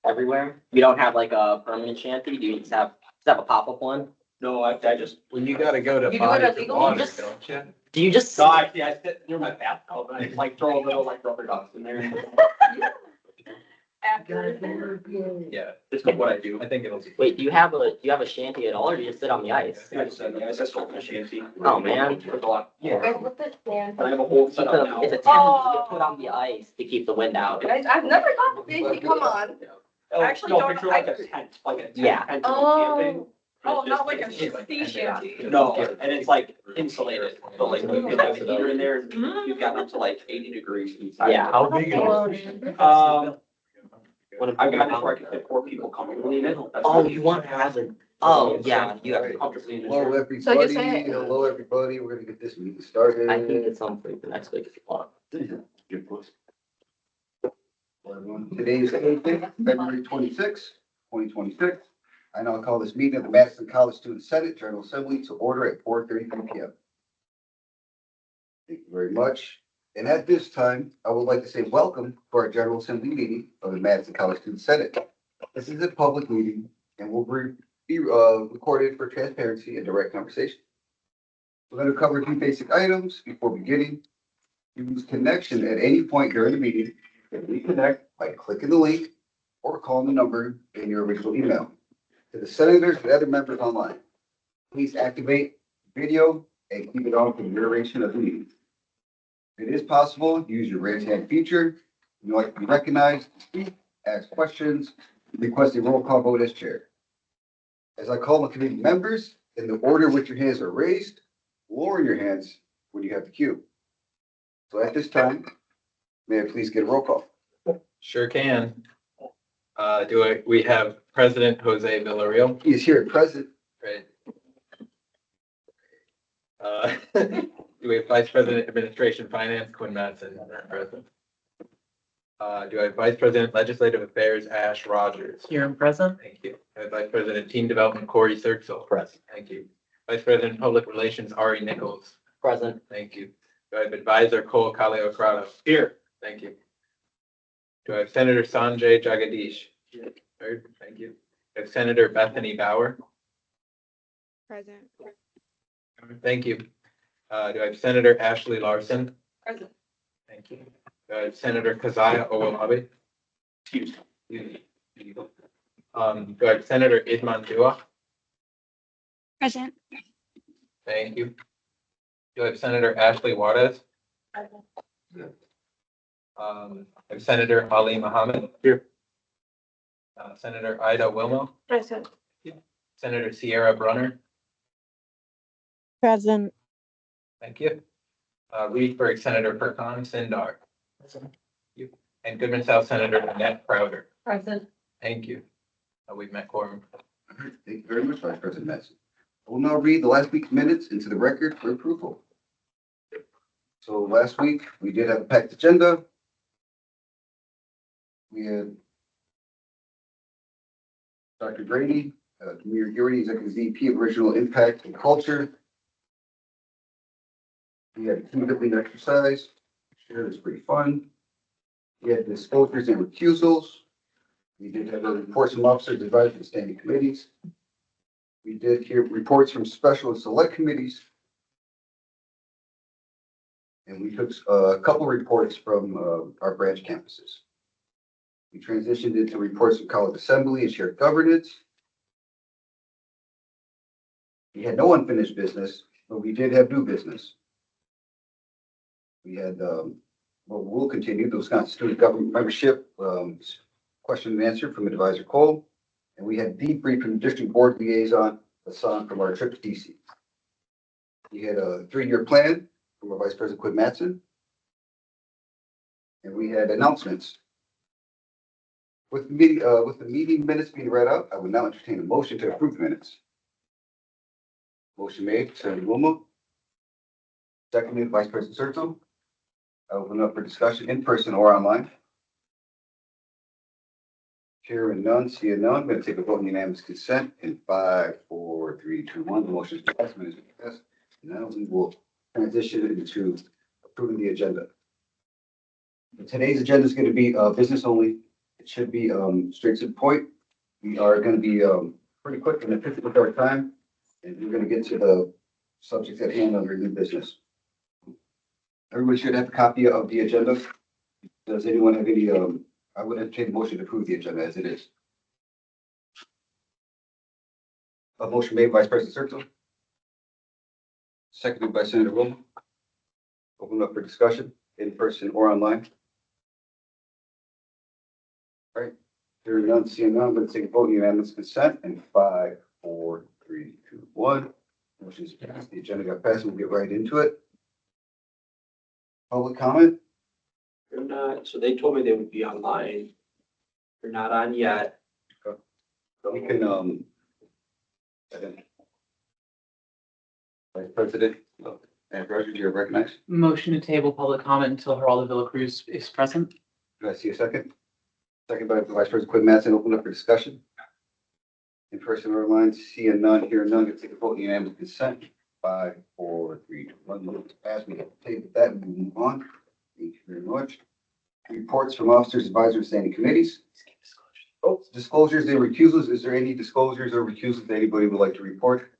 everywhere? You don't have like a permanent shanty? Do you just have a pop-up one? No, I just. Well, you gotta go to You do it bodies of illegally? water, Just- don't you? Do you just? No, actually, I sit near my bathtub and I like throw a little like rubber ducks in there. Yeah, It's what I do. I think it'll be. Wait, do you have a shanty at all, or do you just sit on the ice? I just said, yeah, I just open a shanty. Oh, man. Yeah. Wait, what's it stand? And I have a whole It's setup a, now. it's a tent you put on the ice to keep the wind out. I've never gone to Disney, come on. Oh, actually no, don't- picture like a tent, like a tent. Yeah. tent Oh. camping. Oh, It's not just- like a it's like- sea shanty. No, and it's like insulated, so like you can have a heater in there, and you've got up to like 80 degrees inside. Yeah. How big is I've got it where I can fit 4 people comfortably in it. That's Oh, what- you want to have the, oh, yeah, you have, Comfortably in it. Hello, So you everybody. say- Hello, everybody. We're gonna get this meeting started. I can get some for you for next week if you want. Today's Thursday, February 26, 2026. I now call this meeting of the Madison College Student Senate General Assembly to order at 4:33 p.m. Thank you very much. And at this time, I would like to say welcome to our General Assembly meeting of the Madison College Student Senate. This is a public meeting and will be recorded for transparency and direct conversation. We're going to cover a few basic items before beginning. Use connection at any point during the meeting. You can reconnect by clicking the link or calling the number in your original email. To the senators and other members online, please activate video and keep it on for the duration of the meeting. If it is possible, use your raise hand feature. If you like to be recognized, speak, ask questions, request a roll call vote as chair. As I call the committee members, in the order in which your hands are raised, lower your hands when you have the cue. So at this time, may I please get a roll call? Sure can. We have President Jose Villarreal, He is here present. right? Do we have Vice President Administration Finance Quinn Matson, present? Do I have Vice President Legislative Affairs Ash Rogers? Here and present? Thank you. I have Vice President Team Development Corey Sirksel. Present. Thank you. Vice President Public Relations Ari Nichols. Present. Thank you. Do I have Advisor Cole Kaliokrato? Here. Thank you. Do I have Senator Sanjay Jagadish? Heard. Thank you. I have Senator Bethany Bauer. Present. Thank you. Do I have Senator Ashley Larson? Present. Thank you. Do I have Senator Keziah Owolabi? Excuse. Do I have Senator Idman Dua? Present. Thank you. Do I have Senator Ashley Juarez? I have Senator Ali Mohammed. Here. Senator Ida Wilmo, Present. Senator Sierra Brunner. Present. Thank you. Reedburg Senator Furkan Sindar. And Goodman South Senator Annette Crowder. Present. Thank you. We've met quorum. Thank you very much, Vice President Matson. I will now read the last week's minutes into the record for approval. So last week, we did have a packed agenda. We had Dr. Grady, Demir Gurdy, Executive VP of Original Impact and Culture. We had a team building exercise. Sure, it was pretty fun. We had disclosures and recusals. We did have a reports from officers, advisors, and standing committees. We did hear reports from special and select committees. And we took a couple reports from our branch campuses. We transitioned into reports from college assembly and shared governance. We had no unfinished business, but we did have new business. We had, we'll continue the Wisconsin Student Government Membership question and answer from Advisor Cole. And we had debrief from the district board liaison, Hassan, from our trip to DC. We had a 3-year plan from our Vice President Quinn Matson. And we had announcements. With the meeting minutes being read out, I would now entertain a motion to approve the minutes. Motion made, Senator Wilma. Seconded, Vice President Serto. I open up for discussion in person or online. Hearing none, seeing none, I'm going to take a vote in unanimous consent in 5, 4, 3, 2, 1. The motion is passed. Minutes are passed. Now we will transition into approving the agenda. Today's agenda is going to be business only. It should be, straight to the point. We are gonna be, pretty quick and efficient with our time. And we're gonna get to the subjects at hand under new business. Everybody should have a copy of the agenda. Does anyone have any, I would entertain a motion to approve the agenda as it is. A motion made by Vice President Sertel. Seconded by Senator Wilson. Open up for discussion in person or online. All right, hearing none, seeing none, let's take a vote, unanimous consent, and 5, 4, 3, 2, 1. Motion is passed. The agenda got passed. We'll get right into it. Public comment? They're not, so they told me they would be online. They're not on yet. We can, Vice President, and Roger, do you recognize? Motion to table public comment until Geraldo Villa Cruz is present. Do I see a second? Second by Vice President Quinn Mattson, open up for discussion. In person or online, seeing none, hearing none, let's take a vote, unanimous consent. 5, 4, 3, 2, 1. Motion passed. We can table that and we move on. Thank you very much. Reports from officers, advisors, standing committees. Oh, disclosures and recusals. Is there any disclosures or recusals that anybody would like to report?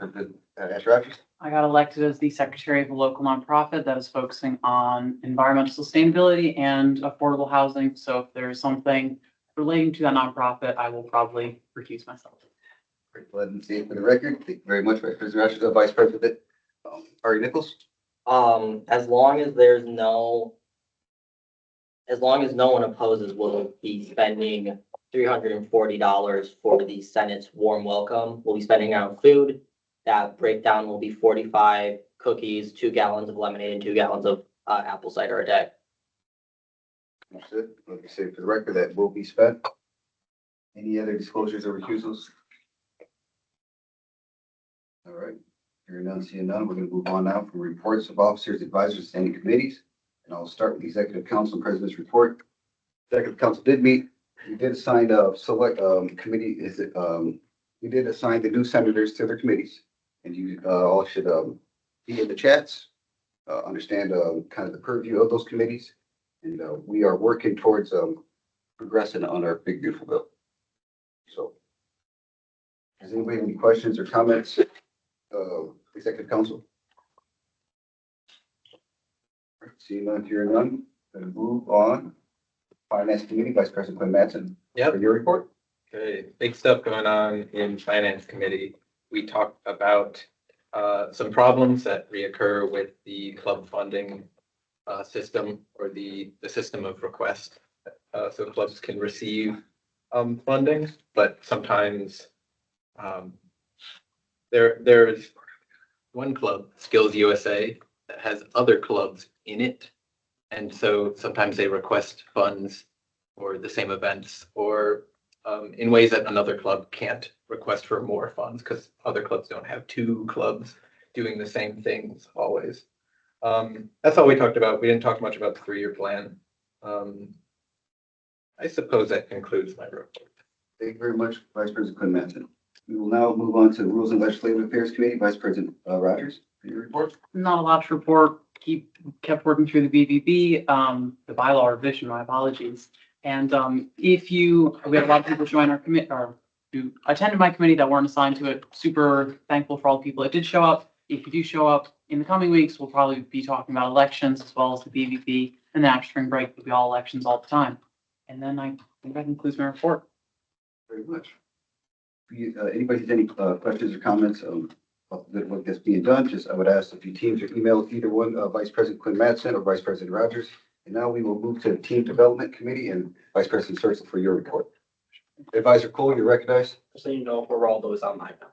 Ash Rogers? I got elected as the secretary of a local nonprofit that is focusing on environmental sustainability and affordable housing. So if there's something relating to that nonprofit, I will probably recuse myself. Let me say it for the record. Thank you very much, Vice President Rogers. Vice President Ari Nichols. As long as there's no, as long as no one opposes, we'll be spending $340 for the Senate's warm welcome. We'll be spending on food. That breakdown will be 45 cookies, 2 gallons of lemonade, and 2 gallons of apple cider a day. Understood. Let me say for the record that will be spent. Any other disclosures or recusals? All right. Hearing none, seeing none, we're going to move on now from reports of officers, advisors, standing committees. And I'll start with the Executive Council and President's report. Executive Council did meet. We did assign a select committee. We did assign the new senators to their committees. And you all should be in the chats, understand kind of the purview of those committees. And we are working towards progressing on our big beautiful bill. So, does anybody have any questions or comments? Executive Council? Seeing none, hearing none, going to move on. Finance Committee, Vice President Quinn Mattson. Yep. For your report. Okay, big stuff going on in Finance Committee. We talked about some problems that reoccur with the club funding system or the system of request. So clubs can receive funding, but sometimes there's one club, Skills USA, that has other clubs in it. And so sometimes they request funds for the same events or in ways that another club can't request for more funds because other clubs don't have 2 clubs doing the same things always. That's all we talked about. We didn't talk much about the 3-year plan. I suppose that concludes my report. Thank you very much, Vice President Quinn Mattson. We will now move on to the Rules and Legislative Affairs Committee, Vice President Rogers, for your report. Not a lot to report. Kept working through the BBB, the bylaw revision, my apologies. And we had a lot of people join our committee or who attended my committee that weren't assigned to it. Super thankful for all the people that did show up. If you do show up in the coming weeks, we'll probably be talking about elections as well as the BBB, and then after spring break, will be all elections all the time. And then I think that concludes my report. Very much. Anybody has any questions or comments of the work that's being done? Just I would ask if you teams or email either one, Vice President Quinn Mattson or Vice President Rogers. And now we will move to the Team Development Committee and Vice President Sertel for your report. Advisor Cole, you're recognized. Just so you know, Geraldo is online now.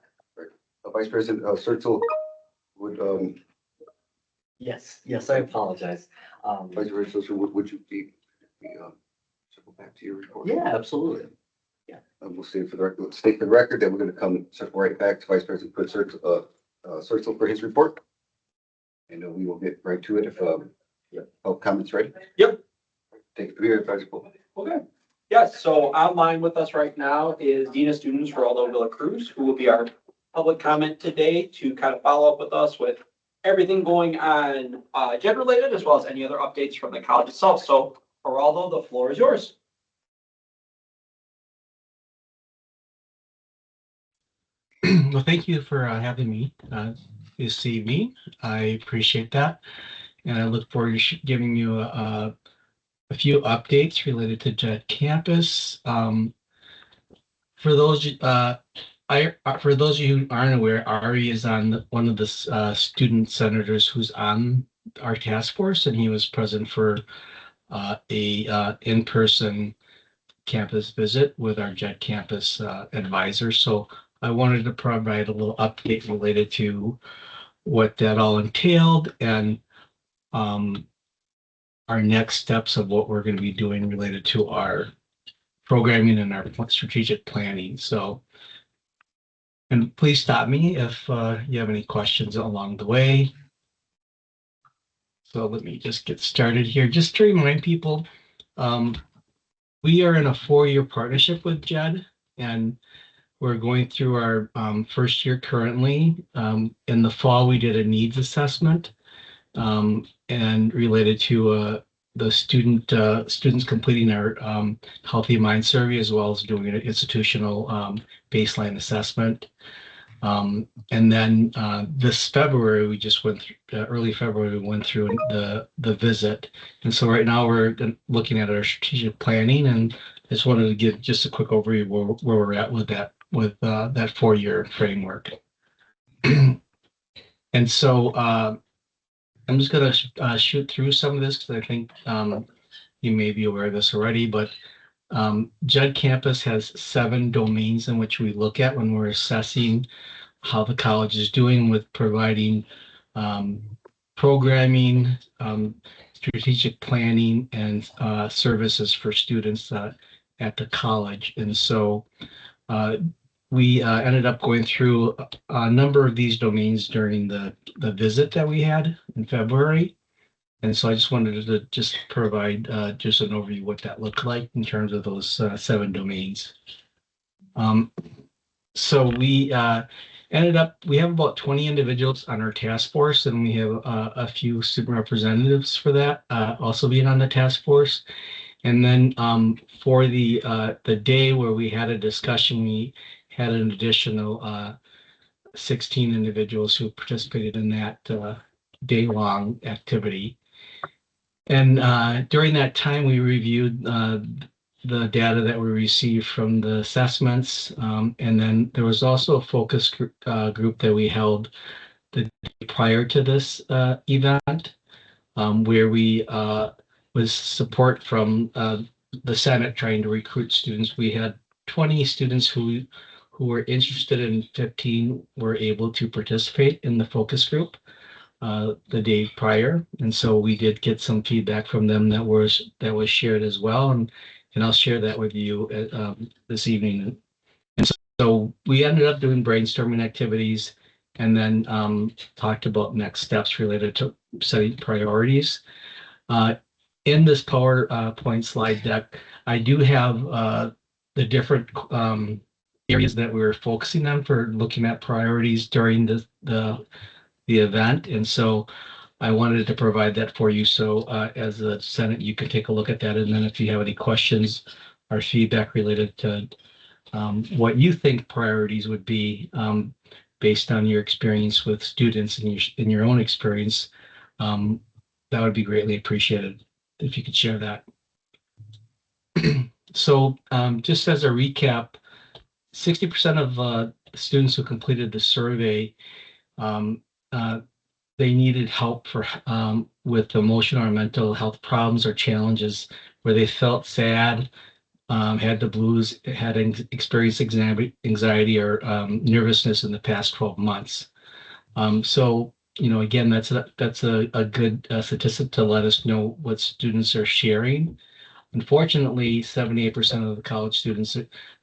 Vice President Sertel would, Yes, I apologize. Vice President Sertel, would you be circle back to your report? Yeah, absolutely. We'll state for the record that we're going to come circle right back to Vice President Quinn Sertel for his report. And we will get right to it if public comments ready. Yep. Take it from here, Advisor Cole. Okay. Yes, so online with us right now is Dean of Students Geraldo Villa Cruz, who will be our public comment today to kind of follow up with us with everything going on gen related as well as any other updates from the college itself. So Geraldo, the floor is yours. Well, thank you for having me this evening. I appreciate that. And I look forward to giving you a few updates related to JED Campus. For those for those of you who aren't aware, Ari is on one of the student senators who's on our task force, and he was present for a in-person campus visit with our JED Campus advisor. So I wanted to provide a little update related to what that all entailed and our next steps of what we're going to be doing related to our programming and our strategic planning. So, and please stop me if you have any questions along the way. So let me just get started here. Just to remind people, we are in a 4-year partnership with JED, and we're going through our first year currently. In the fall, we did a needs assessment and related to the students completing our Healthy Mind survey, as well as doing an institutional baseline assessment. And then this February, we just went through, early February, we went through the visit. And so right now we're looking at our strategic planning, and I just wanted to give just a quick overview of where we're at with that 4-year framework. And so I'm just going to shoot through some of this because I think you may be aware of this already, but JED Campus has 7 domains in which we look at when we're assessing how the college is doing with providing programming, strategic planning, and services for students at the college. And so we ended up going through a number of these domains during the visit that we had in February. And so I just wanted to just provide just an overview of what that looked like in terms of those 7 domains. So we ended up, we have about 20 individuals on our task force, and we have a few student representatives for that also being on the task force. And then for the day where we had a discussion, we had an additional 16 individuals who participated in that day-long activity. And during that time, we reviewed the data that we received from the assessments. And then there was also a focus group that we held the day prior to this event, where we, with support from the Senate trying to recruit students, we had 20 students who were interested, and 15 were able to participate in the focus group the day prior. And so we did get some feedback from them that was shared as well. And I'll share that with you this evening. And so we ended up doing brainstorming activities and then talked about next steps related to setting priorities. In this PowerPoint slide deck, I do have the different areas that we were focusing on for looking at priorities during the event. And so I wanted to provide that for you. So as the Senate, you can take a look at that. And then if you have any questions or feedback related to what you think priorities would be based on your experience with students and in your own experience, that would be greatly appreciated if you could share that. So just as a recap, 60% of students who completed the survey, they needed help for with emotional or mental health problems or challenges where they felt sad, had the blues, had experienced anxiety or nervousness in the past 12 months. So, you know, again, that's a good statistic to let us know what students are sharing. Unfortunately, 78% of the college students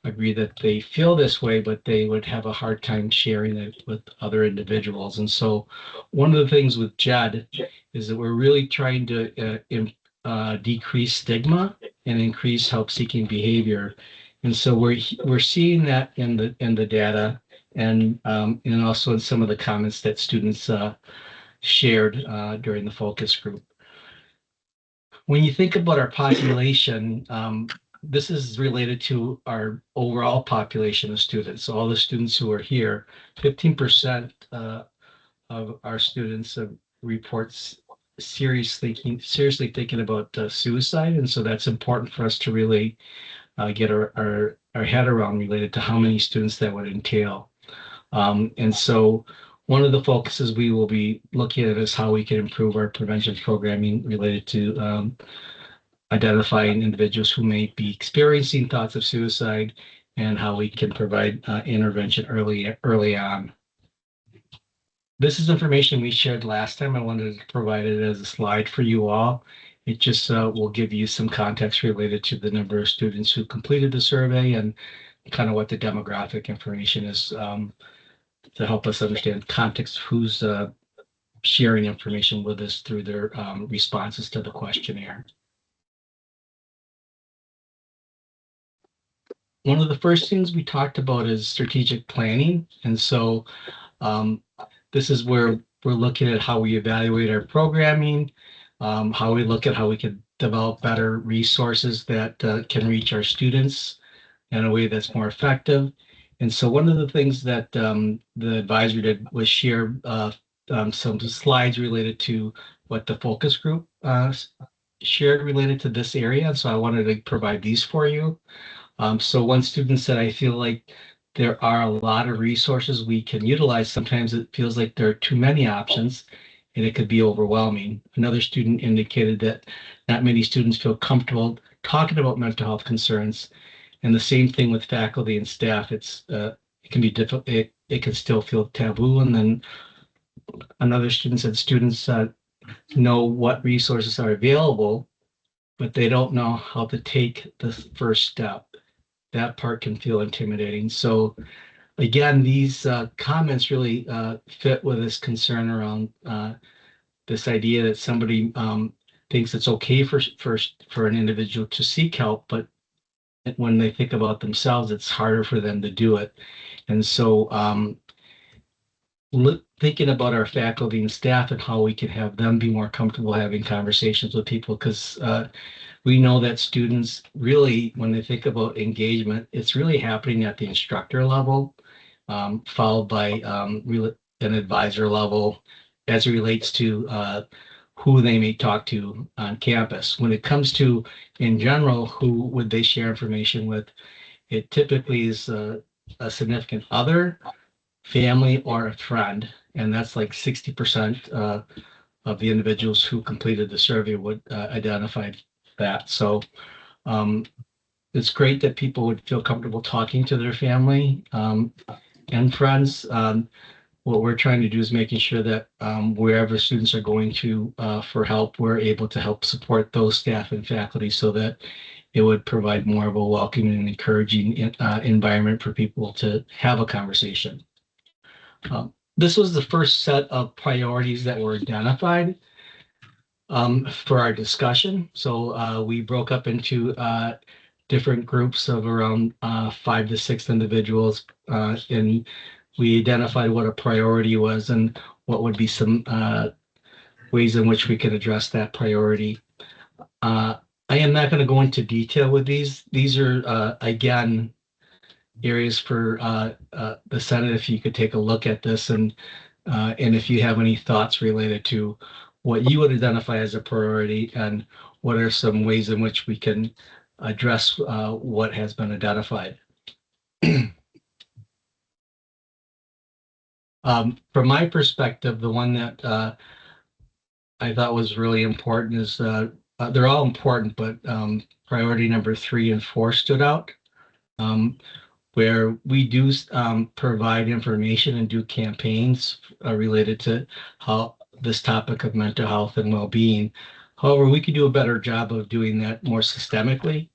agree that they feel this way, but they would have a hard time sharing it with other individuals. And so one of the things with JED is that we're really trying to decrease stigma and increase help-seeking behavior. And so we're seeing that in the data and also in some of the comments that students shared during the focus group. When you think about our population, this is related to our overall population of students. So all the students who are here, 15% of our students reports seriously thinking about suicide. And so that's important for us to really get our head around related to how many students that would entail. And so one of the focuses we will be looking at is how we can improve our prevention programming related to identifying individuals who may be experiencing thoughts of suicide and how we can provide intervention early on. This is information we shared last time. I wanted to provide it as a slide for you all. It just will give you some context related to the number of students who completed the survey and kind of what the demographic information is to help us understand context who's sharing information with us through their responses to the questionnaire. One of the first things we talked about is strategic planning. And so this is where we're looking at how we evaluate our programming, how we look at how we can develop better resources that can reach our students in a way that's more effective. And so one of the things that the advisor did was share some slides related to what the focus group shared related to this area. And so I wanted to provide these for you. So one student said, I feel like there are a lot of resources we can utilize. Sometimes it feels like there are too many options and it could be overwhelming. Another student indicated that not many students feel comfortable talking about mental health concerns. And the same thing with faculty and staff. It can be difficult. It can still feel taboo. And then another student said students know what resources are available, but they don't know how to take the first step. That part can feel intimidating. So again, these comments really fit with this concern around this idea that somebody thinks it's okay for an individual to seek help, but when they think about themselves, it's harder for them to do it. And so thinking about our faculty and staff and how we can have them be more comfortable having conversations with people, because we know that students really, when they think about engagement, it's really happening at the instructor level, followed by an advisor level as it relates to who they may talk to on campus. When it comes to, in general, who would they share information with, it typically is a significant other, family, or a friend. And that's like 60% of the individuals who completed the survey would identify that. So it's great that people would feel comfortable talking to their family and friends. What we're trying to do is making sure that wherever students are going to for help, we're able to help support those staff and faculty so that it would provide more of a welcoming and encouraging environment for people to have a conversation. This was the first set of priorities that were identified for our discussion. So we broke up into different groups of around 5 to 6 individuals, and we identified what a priority was and what would be some ways in which we could address that priority. I am not going to go into detail with these. These are, again, areas for the Senate. If you could take a look at this and if you have any thoughts related to what you would identify as a priority and what are some ways in which we can address what has been identified. From my perspective, the one that I thought was really important is they're all important, but priority number 3 and 4 stood out, where we do provide information and do campaigns related to how this topic of mental health and well-being. However, we could do a better job of doing that more systemically.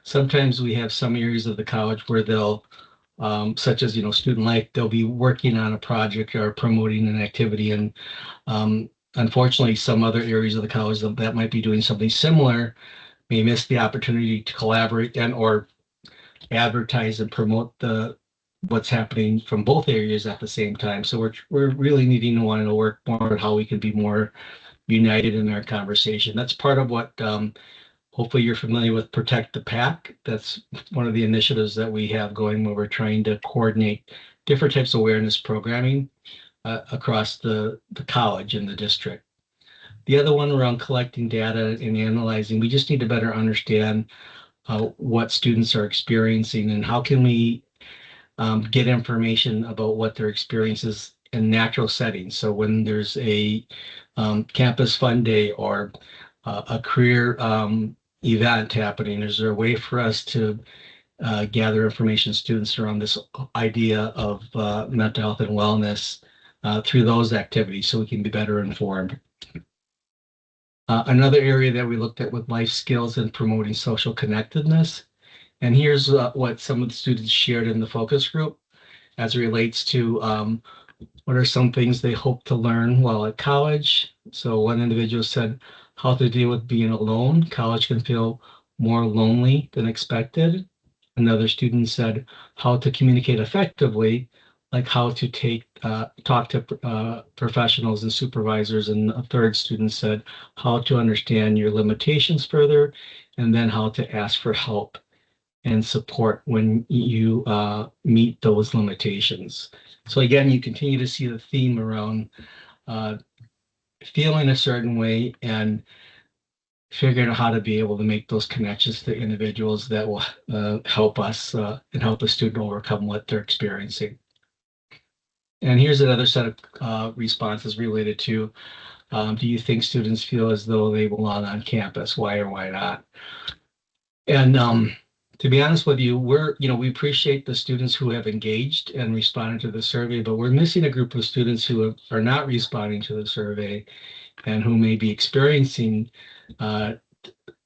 Sometimes we have some areas of the college where they'll such as, student life, they'll be working on a project or promoting an activity. And unfortunately, some other areas of the college that might be doing something similar may miss the opportunity to collaborate and or advertise and promote what's happening from both areas at the same time. So we're really needing to want to work more on how we can be more united in our conversation. That's part of what hopefully you're familiar with Protect the Pack. That's one of the initiatives that we have going where we're trying to coordinate different types of awareness programming across the college and the district. The other one around collecting data and analyzing, we just need to better understand what students are experiencing and how can we get information about what their experiences in natural settings. So when there's a campus fun day or a career event happening, is there a way for us to gather information students around this idea of mental health and wellness through those activities so we can be better informed? Another area that we looked at with life skills and promoting social connectedness. And here's what some of the students shared in the focus group as it relates to what are some things they hope to learn while at college. So one individual said how to deal with being alone. College can feel more lonely than expected. Another student said how to communicate effectively, like how to talk to professionals and supervisors. And a third student said how to understand your limitations further, and then how to ask for help and support when you meet those limitations. So again, you continue to see the theme around feeling a certain way and figuring out how to be able to make those connections to individuals that will help us and help a student overcome what they're experiencing. And here's another set of responses related to, do you think students feel as though they belong on campus? Why or why not? And to be honest with you, we appreciate the students who have engaged and responded to the survey, but we're missing a group of students who are not responding to the survey and who may be experiencing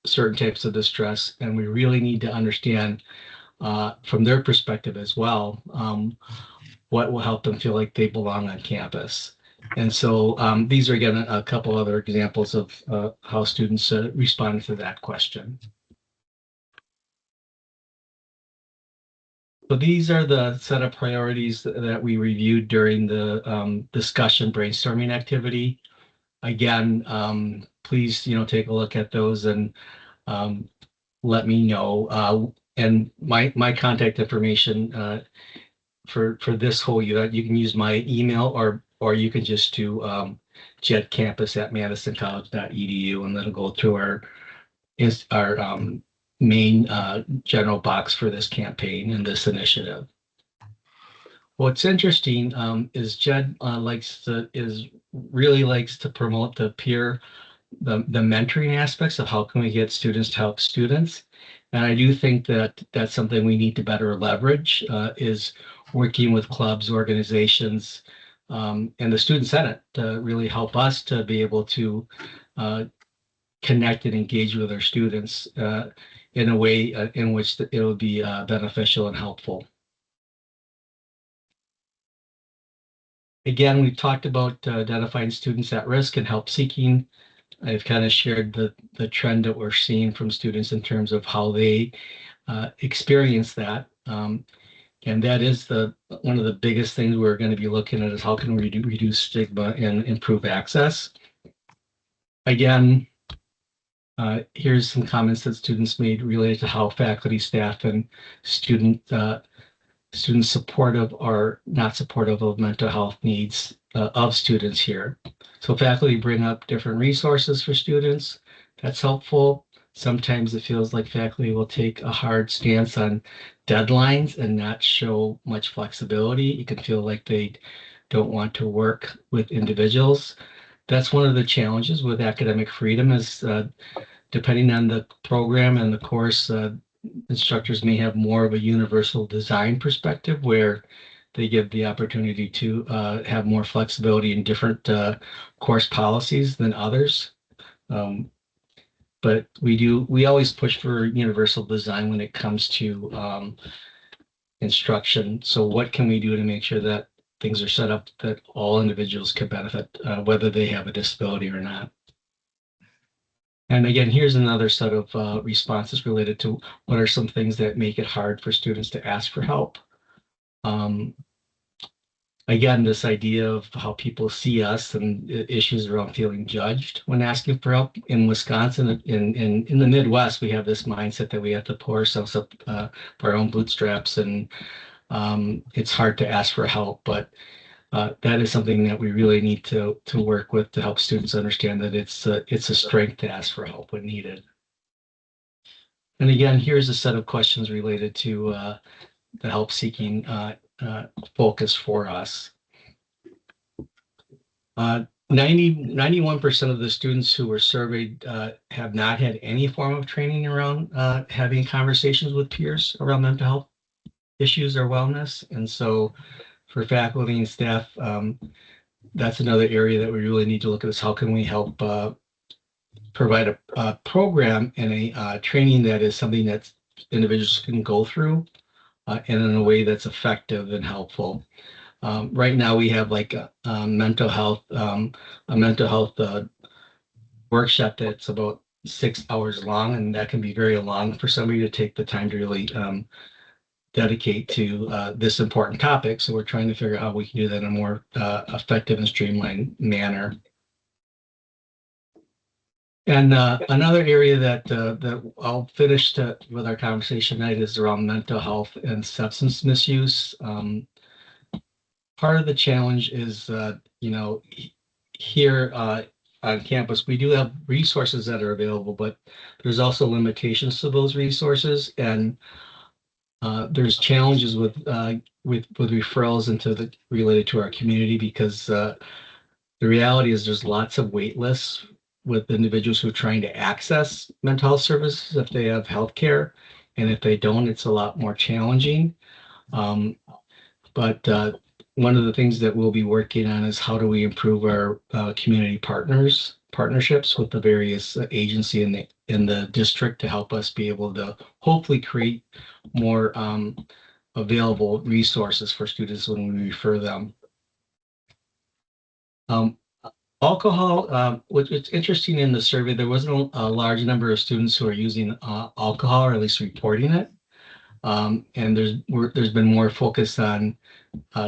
certain types of distress. And we really need to understand from their perspective as well, what will help them feel like they belong on campus. And so these are, again, a couple other examples of how students respond to that question. So these are the set of priorities that we reviewed during the discussion brainstorming activity. Again, please, take a look at those and let me know. And my contact information for this whole unit, you can use my email or you can just do jetcampus@madisoncollege.edu, and that'll go to our main general box for this campaign and this initiative. What's interesting is Jed really likes to promote the mentoring aspects of how can we get students to help students. And I do think that that's something we need to better leverage is working with clubs, organizations, and the Student Senate to really help us to be able to connect and engage with our students in a way in which it will be beneficial and helpful. Again, we've talked about identifying students at risk and help seeking. I've kind of shared the trend that we're seeing from students in terms of how they experience that. And that is one of the biggest things we're going to be looking at is how can we reduce stigma and improve access. Again, here's some comments that students made related to how faculty, staff, and students supportive or not supportive of mental health needs of students here. So faculty bring up different resources for students. That's helpful. Sometimes it feels like faculty will take a hard stance on deadlines and not show much flexibility. It can feel like they don't want to work with individuals. That's one of the challenges with academic freedom is depending on the program and the course, instructors may have more of a universal design perspective where they give the opportunity to have more flexibility in different course policies than others. But we always push for universal design when it comes to instruction. So what can we do to make sure that things are set up that all individuals can benefit, whether they have a disability or not? And again, here's another set of responses related to what are some things that make it hard for students to ask for help. again, this idea of how people see us and issues around feeling judged when asking for help. In Wisconsin, in the Midwest, we have this mindset that we have to pull ourselves up for our own bootstraps, and it's hard to ask for help. But that is something that we really need to work with to help students understand that it's a strength to ask for help when needed. And again, here's a set of questions related to the help seeking focus for us. 91% of the students who were surveyed have not had any form of training around having conversations with peers around mental health issues or wellness. And so for faculty and staff, that's another area that we really need to look at is how can we help provide a program and a training that is something that individuals can go through and in a way that's effective and helpful. Right now we have like a mental health workshop that's about 6 hours long, and that can be very long for somebody to take the time to really dedicate to this important topic. So we're trying to figure out how we can do that in a more effective and streamlined manner. And another area that I'll finish with our conversation tonight is around mental health and substance misuse. Part of the challenge is, here on campus, we do have resources that are available, but there's also limitations to those resources, and there's challenges with referrals related to our community because the reality is there's lots of wait lists with individuals who are trying to access mental health services if they have health care, and if they don't, it's a lot more challenging. But one of the things that we'll be working on is how do we improve our community partnerships with the various agency in the district to help us be able to hopefully create more available resources for students when we refer them. Alcohol, what's interesting in the survey, there wasn't a large number of students who are using alcohol, or at least reporting it. And there's been more focus on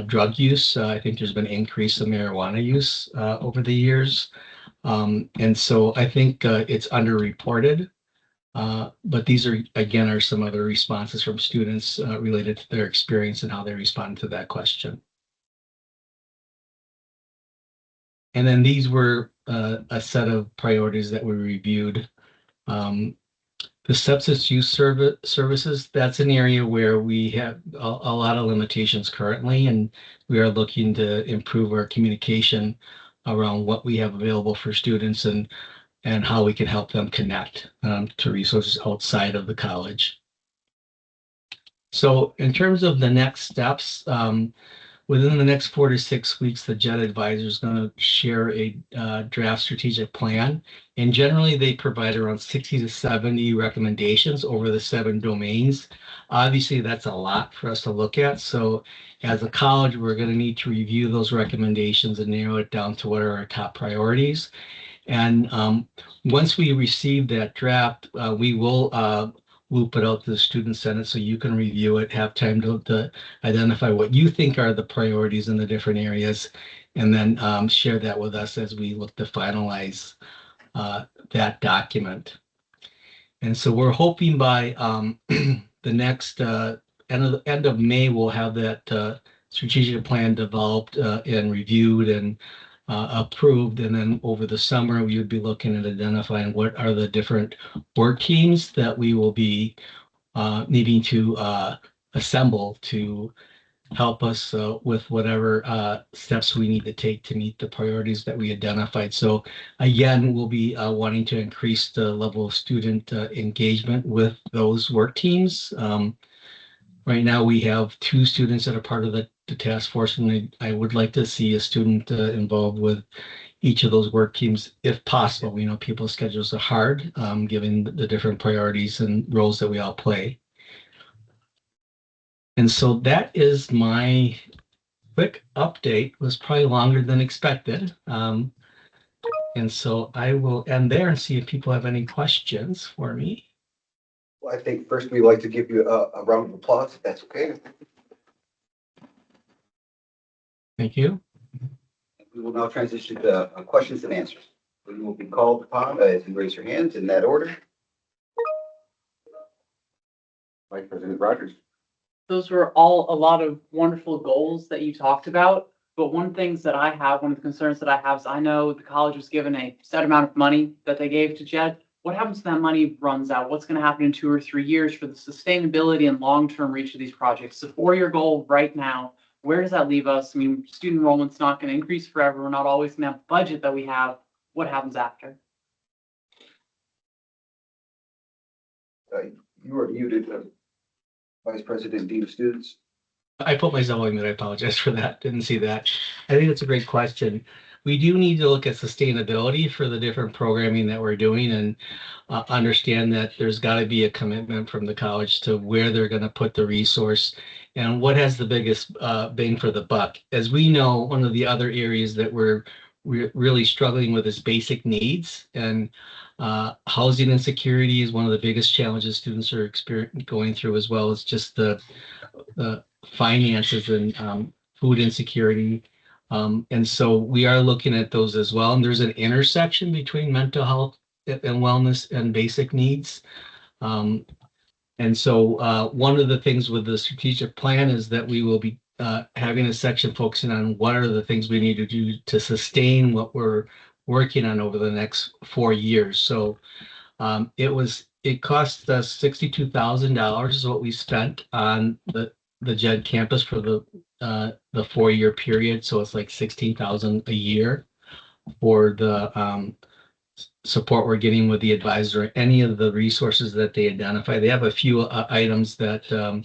drug use. I think there's been an increase in marijuana use over the years. And so I think it's underreported. But these are some other responses from students related to their experience and how they respond to that question. And then these were a set of priorities that we reviewed. The substance use services, that's an area where we have a lot of limitations currently, and we are looking to improve our communication around what we have available for students and how we can help them connect to resources outside of the college. So in terms of the next steps, within the next 4 to 6 weeks, the JET advisor is going to share a draft strategic plan. And generally, they provide around 60 to 70 recommendations over the 7 domains. Obviously, that's a lot for us to look at. So as a college, we're going to need to review those recommendations and narrow it down to what are our top priorities. And once we receive that draft, we will loop it out to the Student Senate so you can review it, have time to identify what you think are the priorities in the different areas, and then share that with us as we look to finalize that document. And so we're hoping by the next end of May, we'll have that strategic plan developed and reviewed and approved. And then over the summer, we would be looking at identifying what are the different work teams that we will be needing to assemble to help us with whatever steps we need to take to meet the priorities that we identified. So again, we'll be wanting to increase the level of student engagement with those work teams. Right now, we have 2 students that are part of the task force, and I would like to see a student involved with each of those work teams if possible. We know people's schedules are hard, given the different priorities and roles that we all play. And so that is my quick update. It was probably longer than expected. And so I will end there and see if people have any questions for me. Well, I think first we'd like to give you a round of applause, if that's okay. Thank you. We will now transition to questions and answers. You will be called upon as you raise your hands in that order. Vice President Rogers. Those were all a lot of wonderful goals that you talked about. But one of the concerns that I have is I know the college was given a set amount of money that they gave to JED. What happens when that money runs out? What's going to happen in 2 or 3 years for the sustainability and long-term reach of these projects? The 4-year goal right now, where does that leave us? I mean, student enrollment's not going to increase forever. We're not always going to have the budget that we have. What happens after? You are muted, Vice President, Dean of Students. I put myself on mute. I apologize for that. Didn't see that. I think it's a great question. We do need to look at sustainability for the different programming that we're doing and understand that there's got to be a commitment from the college to where they're going to put the resource and what has the biggest bang for the buck. As we know, one of the other areas that we're really struggling with is basic needs, and housing insecurity is one of the biggest challenges students are going through, as well as just the finances and food insecurity. And so we are looking at those as well. And there's an intersection between mental health and wellness and basic needs. And so one of the things with the strategic plan is that we will be having a section focusing on what are the things we need to do to sustain what we're working on over the next 4 years. So it cost us $62,000 is what we spent on the JED campus for the 4-year period. So it's like $16,000 a year for the support we're getting with the advisor, any of the resources that they identify. They have a few items that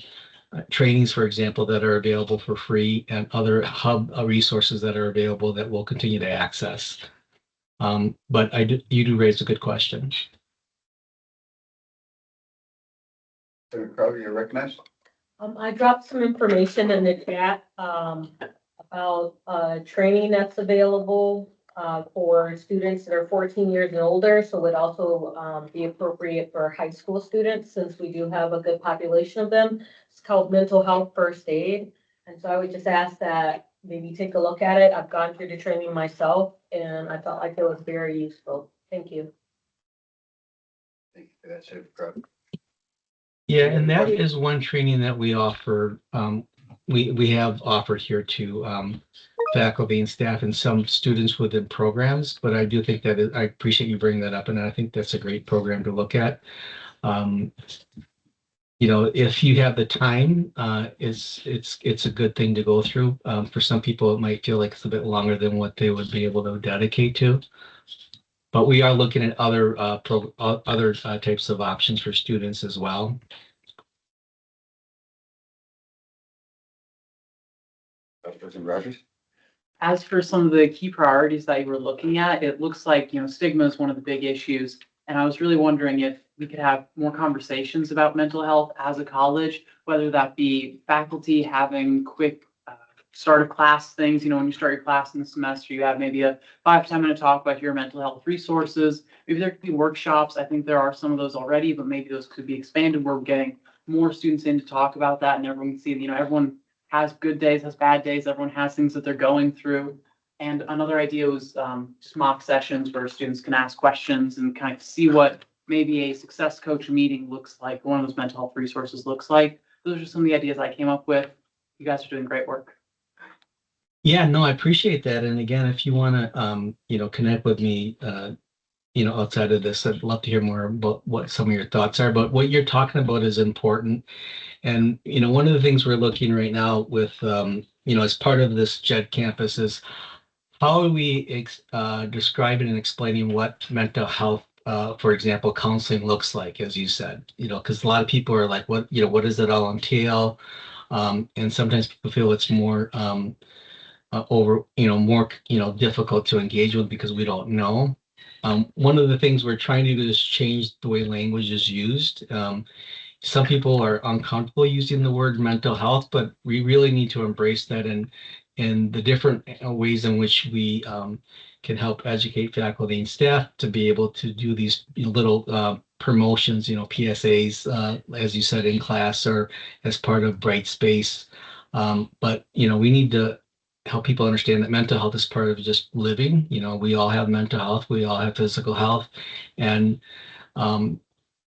trainings, for example, that are available for free, and other hub resources that are available that we'll continue to access. But you do raise a good question. Senator Crowder, you're recognized. I dropped some information in the chat about training that's available for students that are 14 years and older. So it would also be appropriate for high school students, since we do have a good population of them. It's called Mental Health First Aid. And so I would just ask that maybe take a look at it. I've gone through the training myself and I felt like it was very useful. Thank you. Thank you for that, Senator Crowder. Yeah, and that is one training that we offer. We have offered here to faculty and staff and some students within programs, but I do think that I appreciate you bringing that up, and I think that's a great program to look at. You know, if you have the time, it's a good thing to go through. For some people, it might feel like it's a bit longer than what they would be able to dedicate to. But we are looking at other types of options for students as well. Vice President Rogers. As for some of the key priorities that you were looking at, it looks like, stigma is one of the big issues. And I was really wondering if we could have more conversations about mental health as a college, whether that be faculty having quick start of class things. When you start your class in the semester, you have maybe a 5 to 10 minute talk about your mental health resources. Maybe there could be workshops. I think there are some of those already, but maybe those could be expanded where we're getting more students in to talk about that, and everyone can see, everyone has good days, has bad days. Everyone has things that they're going through. And another idea was just mock sessions where students can ask questions and kind of see what maybe a success coach meeting looks like, one of those mental health resources looks like. Those are some of the ideas I came up with. You guys are doing great work. Yeah, no, I appreciate that. And again, if you want to, connect with me, outside of this, I'd love to hear more about what some of your thoughts are. But what you're talking about is important. And, one of the things we're looking right now with, as part of this JED campus is how are we describing and explaining what mental health, for example, counseling looks like, as you said, because a lot of people are like, what does it all entail? And sometimes people feel it's more difficult to engage with because we don't know. One of the things we're trying to do is change the way language is used. Some people are uncomfortable using the word mental health, but we really need to embrace that and the different ways in which we can help educate faculty and staff to be able to do these little promotions, PSAs, as you said, in class or as part of Bright Space. But, we need to help people understand that mental health is part of just living. You know, we all have mental health, we all have physical health, and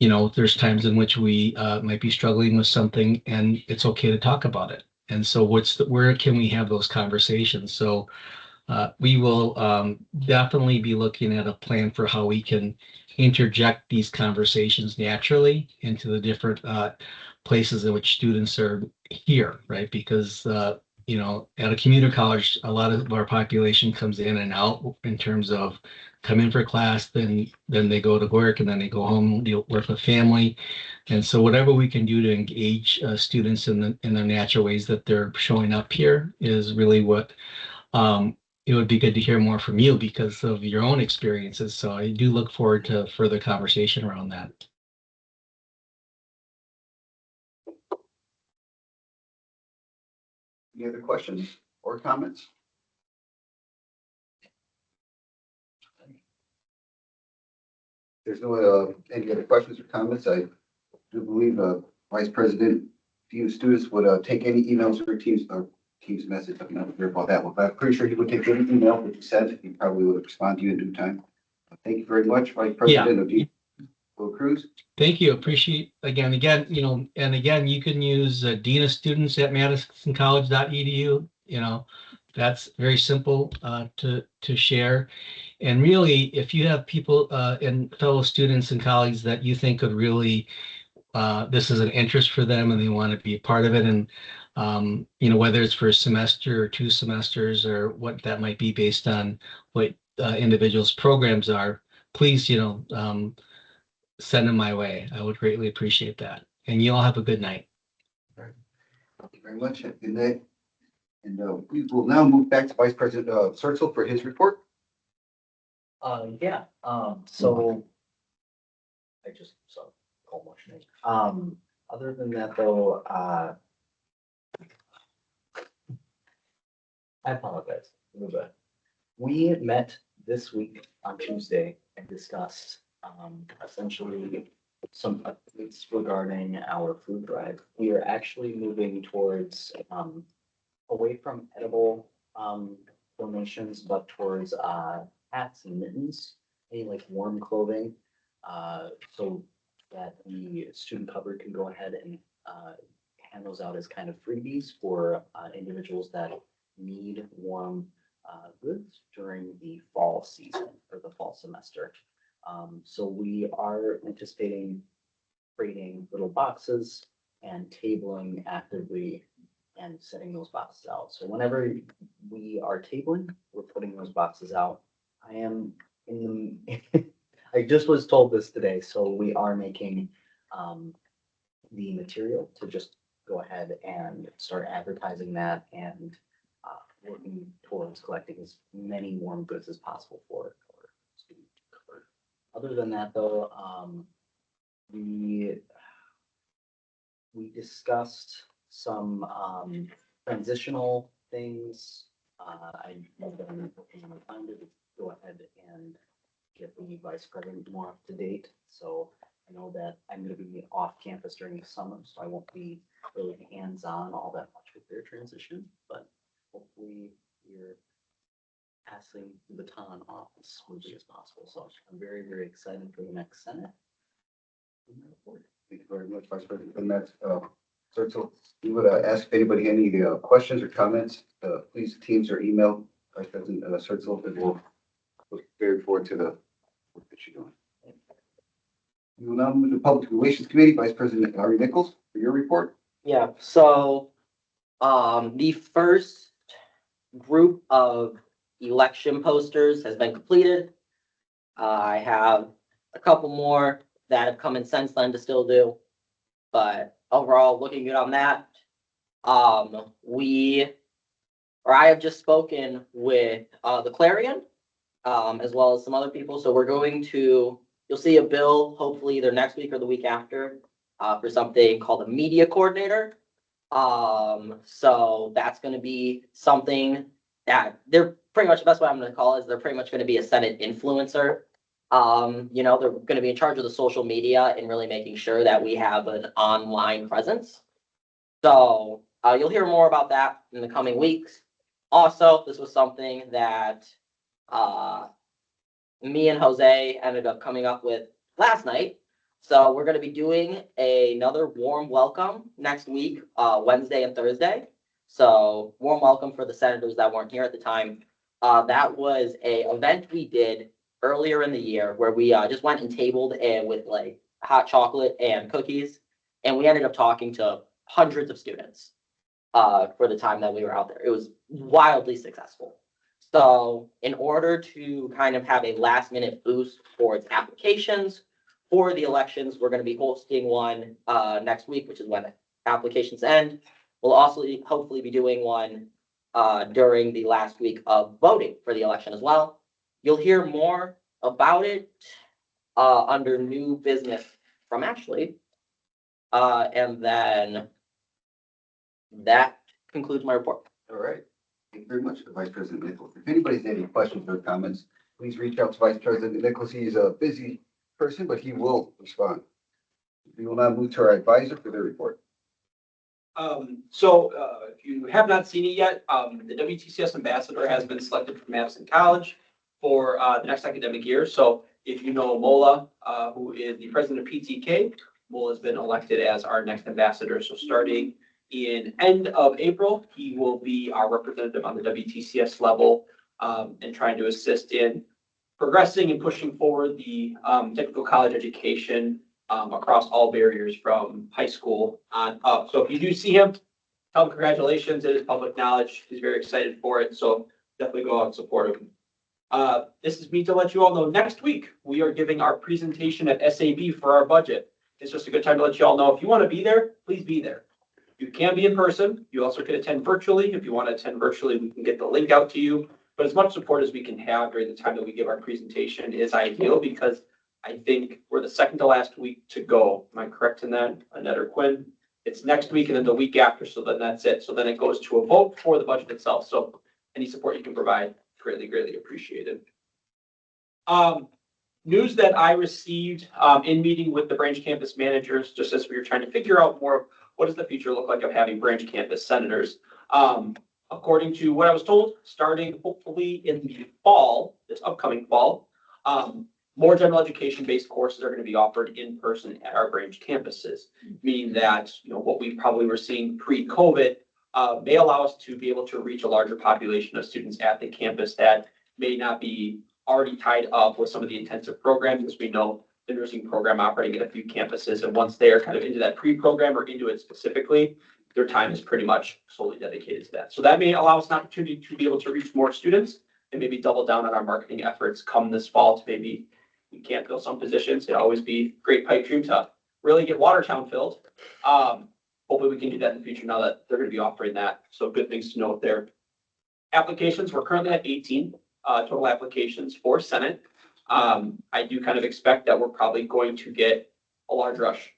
you know, there's times in which we might be struggling with something, and it's okay to talk about it. And so, where can we have those conversations? So, we will definitely be looking at a plan for how we can interject these conversations naturally into the different places in which students are here, right? Because you know, at a community college, a lot of our population comes in and out in terms of come in for class, then they go to work, and then they go home, deal with a family. And so whatever we can do to engage students in the natural ways that they're showing up here is really what it would be good to hear more from you because of your own experiences. So I do look forward to further conversation around that. Any other questions or comments? There's no, any other questions or comments. I do believe, Vice President, few students would, take any emails or Teams message. I'm not sure about that one, but I'm pretty sure he would take any email that you sent. He probably would respond to you in due time. Thank you very much, Vice President of Will Cruz. Thank you. Appreciate again, you know, and again, you can use Dean of Students at madisoncollege.edu. You know, that's very simple to share. And really, if you have people and fellow students and colleagues that you think could really, this is an interest for them and they want to be a part of it, and you know, whether it's for a semester or 2 semesters or what that might be based on what individuals' programs are, please, you know, send them my way. I would greatly appreciate that. And you all have a good night. Thank you very much. Good night. And we will now move back to Vice President Surtsel for his report. Yeah, so I just saw call motion. Other than that though, I apologize. We met this week on Tuesday and discussed essentially some updates regarding our food drive. We are actually moving towards away from edible donations, but towards hats and mittens, any like warm clothing, so that the student cupboard can go ahead and hand those out as kind of freebies for individuals that need warm goods during the fall season or the fall semester. So we are anticipating creating little boxes and tabling actively and setting those boxes out. So whenever we are tabling, we're putting those boxes out. I am in the, I just was told this today, so we are making the material to just go ahead and start advertising that and working towards collecting as many warm goods as possible for our student cupboard. Other than that, though, we discussed some transitional things. I have been time to go ahead and get the vice president more up to date. So I know that I'm going to be off campus during the summer, so I won't be really hands-on all that much with their transition, but hopefully we're passing the baton off as smoothly as possible. So I'm very, very excited for the next Senate. Thank you very much, Vice President. And that's Surtsel. We would ask if anybody any questions or comments, please Teams or email Vice President Surtsel, and we'll look very forward to the work that you're doing. We will now move to Public Relations Committee. Vice President Ari Nichols, for your report. Yeah, so the first group of election posters has been completed. I have a couple more that have come in since then to still do, but overall looking good on that. I have just spoken with the Clarion, as well as some other people. So we're going to, you'll see a bill hopefully either next week or the week after for something called a media coordinator. So that's going to be something that they're pretty much, the best way I'm going to call it is they're pretty much going to be a Senate influencer. You know, they're going to be in charge of the social media and really making sure that we have an online presence. So you'll hear more about that in the coming weeks. Also, this was something that, me and Jose ended up coming up with last night. So we're gonna be doing another warm welcome next week, Wednesday and Thursday. So warm welcome for the senators that weren't here at the time. That was a event we did earlier in the year where we just went and tabled and with like hot chocolate and cookies. And we ended up talking to hundreds of students for the time that we were out there. It was wildly successful. So in order to kind of have a last minute boost towards applications for the elections, we're going to be hosting one next week, which is when applications end. We'll also hopefully be doing one during the last week of voting for the election as well. You'll hear more about it under new business from Ashley. And then that concludes my report. All right. Thank you very much, Vice President Nichols. If anybody's has any questions or comments, please reach out to Vice President Nichols. He's a busy person, but he will respond. We will now move to our advisor for their report. If you have not seen it yet, the WTCS ambassador has been selected from Madison College for the next academic year. So if you know Mola, who is the president of PTK, Mola has been elected as our next ambassador. So starting in end of April, he will be our representative on the WTCS level and trying to assist in progressing and pushing forward the technical college education across all barriers from high school on up. So if you do see him, tell him congratulations. It is public knowledge. He's very excited for it. So definitely go out and support him. This is me to let you all know next week we are giving our presentation at SAB for our budget. It's just a good time to let you all know if you want to be there, please be there. You can be in person. You also can attend virtually. If you want to attend virtually, we can get the link out to you. But as much support as we can have during the time that we give our presentation is ideal because I think we're the second to last week to go. Am I correct in that, Annette or Quinn? It's next week and then the week after, so then that's it. So then it goes to a vote for the budget itself. So any support you can provide, greatly, greatly appreciated. News that I received in meeting with the branch campus managers, just as we were trying to figure out more of what does the future look like of having branch campus senators. According to what I was told, starting hopefully in the fall, this upcoming fall, more general education-based courses are going to be offered in person at our branch campuses, meaning that what we probably were seeing pre-COVID may allow us to be able to reach a larger population of students at the campus that may not be already tied up with some of the intensive programs, as we know the nursing program operating at a few campuses, and once they are kind of into that pre-program or into it specifically, their time is pretty much solely dedicated to that. So that may allow us an opportunity to be able to reach more students and maybe double down on our marketing efforts come this fall to maybe we can't fill some positions. It'd always be a great pipe dream to really get Watertown filled. Hopefully we can do that in the future now that they're going to be offering that. So good things to note there. Applications, we're currently at 18 total applications for Senate. I do kind of expect that we're probably going to get a large rush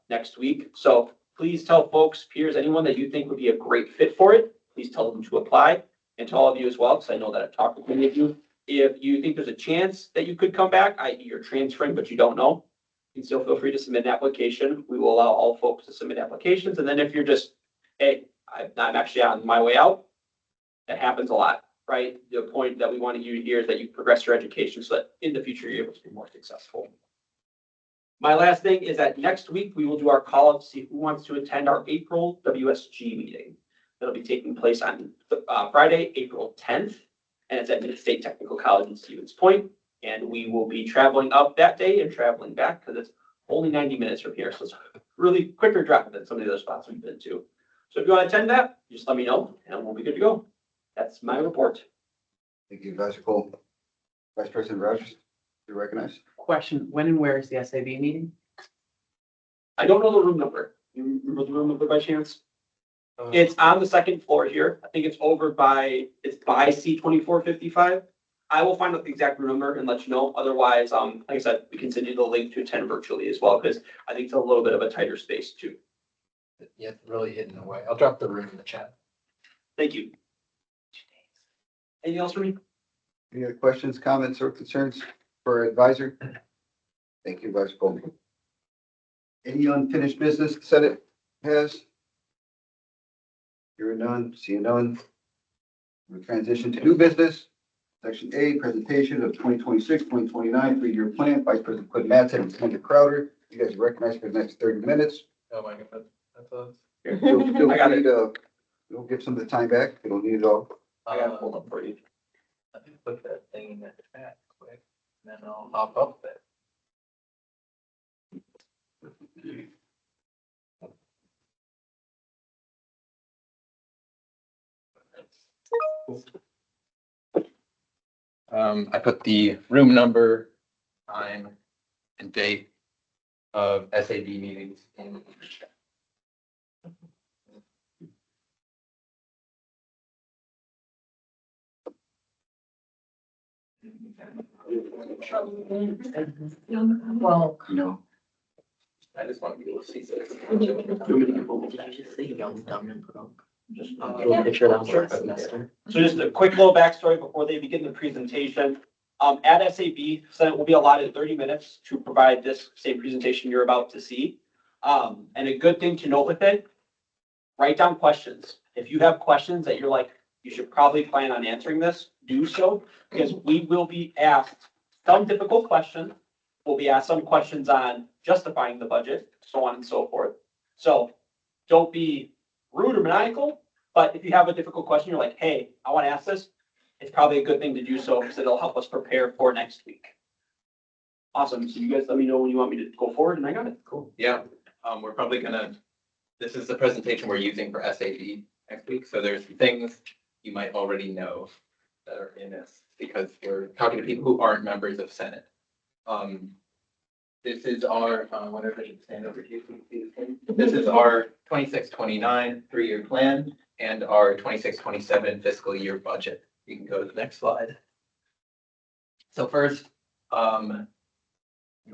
next week. So please tell folks, peers, anyone that you think would be a great fit for it, please tell them to apply. And to all of you as well, because I know that I've talked with many of you. If you think there's a chance that you could come back, i.e. you're transferring, but you don't know, you can still feel free to submit an application. We will allow all folks to submit applications. And then if you're just, hey, I'm actually on my way out, that happens a lot, right? The point that we want you to hear is that you progress your education so that in the future you're able to be more successful. My last thing is that next week we will do our call up to see who wants to attend our April WSG meeting. That'll be taking place on Friday, April 10th, and it's at Mid-State Technical College in Stevens Point. And we will be traveling up that day and traveling back because it's only 90 minutes from here. So it's a really quicker drive than some of the other spots we've been to. So if you want to attend that, just let me know and we'll be good to go. That's my report. Thank you, Advisor Cole. Vice President Rogers, you're recognized. Question, when and where is the SAB meeting? I don't know the room number. You remember the room number by chance? It's on the second floor here. I think it's over by, it's by C2455. I will find out the exact room number and let you know. Otherwise, like I said, we can send you the link to attend virtually as well, because I think it's a little bit of a tighter space too. Yeah, really hidden away. I'll drop the room in the chat. Thank you. Anything else for me? Any other questions, comments, or concerns for our advisor? Thank you, Vice Cole. Any unfinished business the Senate has? Hearing none, seeing none. We'll transition to new business. Section A, presentation of 2026-2029 three-year plan, Vice President Quinn Matson and Senator Crowder. You guys are recognized for the next 30 minutes. Oh my God, that's us. Feel I got free to, we'll give some of the time back. You don't need it all. I got it pulled up for you. Let me put that thing in the chat quick, and then I'll hop up there. I put the room number, time, and date of SAB meetings in the chat. Well, No. I just want to be able to see this. Did you just say young, dumb, and broke? Just a picture of Sure. that semester. So just a quick little backstory before they begin the presentation. At SAB, Senate will be allotted 30 minutes to provide this same presentation you're about to see. And a good thing to note with it, write down questions. If you have questions that you're like, you should probably plan on answering this, do so, because we will be asked some difficult questions. We'll be asked some questions on justifying the budget, so on and so forth. So don't be rude or maniacal, but if you have a difficult question, you're like, hey, I want to ask this, it's probably a good thing to do so because it'll help us prepare for next week. Awesome. So you guys let me know when you want me to go forward and I got it. Cool. Yeah, we're probably gonna, this is the presentation we're using for SAB next week. So there's things you might already know that are in this because we're talking to people who aren't members of Senate. This is our, whatever I should stand over here. So you can see this thing. This is our 26-29 three-year plan and our 26-27 fiscal year budget. You can go to the next slide. So first,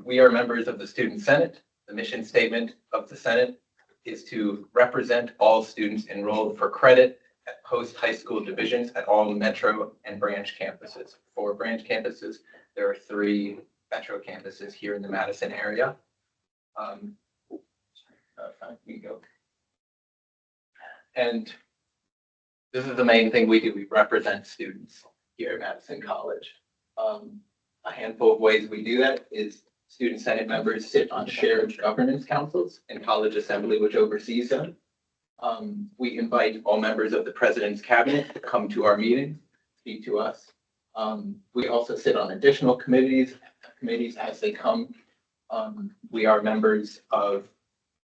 we are members of the Student Senate. The mission statement of the Senate is to represent all students enrolled for credit at post-high school divisions at all metro and branch campuses. For branch campuses, there are 3 metro campuses here in the Madison area. Here you go. And this is the main thing we do. We represent students here at Madison College. A handful of ways we do that is student senate members sit on shared governance councils and college assembly, which oversees them. We invite all members of the president's cabinet to come to our meetings, speak to us. We also sit on additional committees as they come. We are members of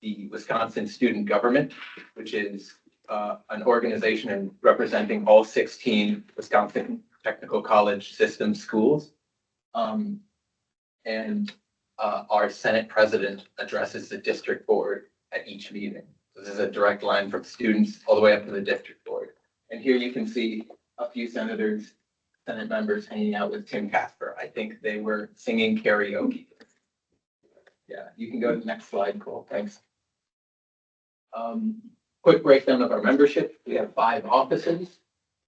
the Wisconsin Student Government, which is an organization representing all 16 Wisconsin Technical College system schools. Our Senate president addresses the district board at each meeting. So this is a direct line from students all the way up to the district board. And here you can see a few Senate members hanging out with Tim Casper. I think they were singing karaoke. Yeah, you can go to the next slide, Cole. Thanks. Quick breakdown of our membership. We have 5 offices,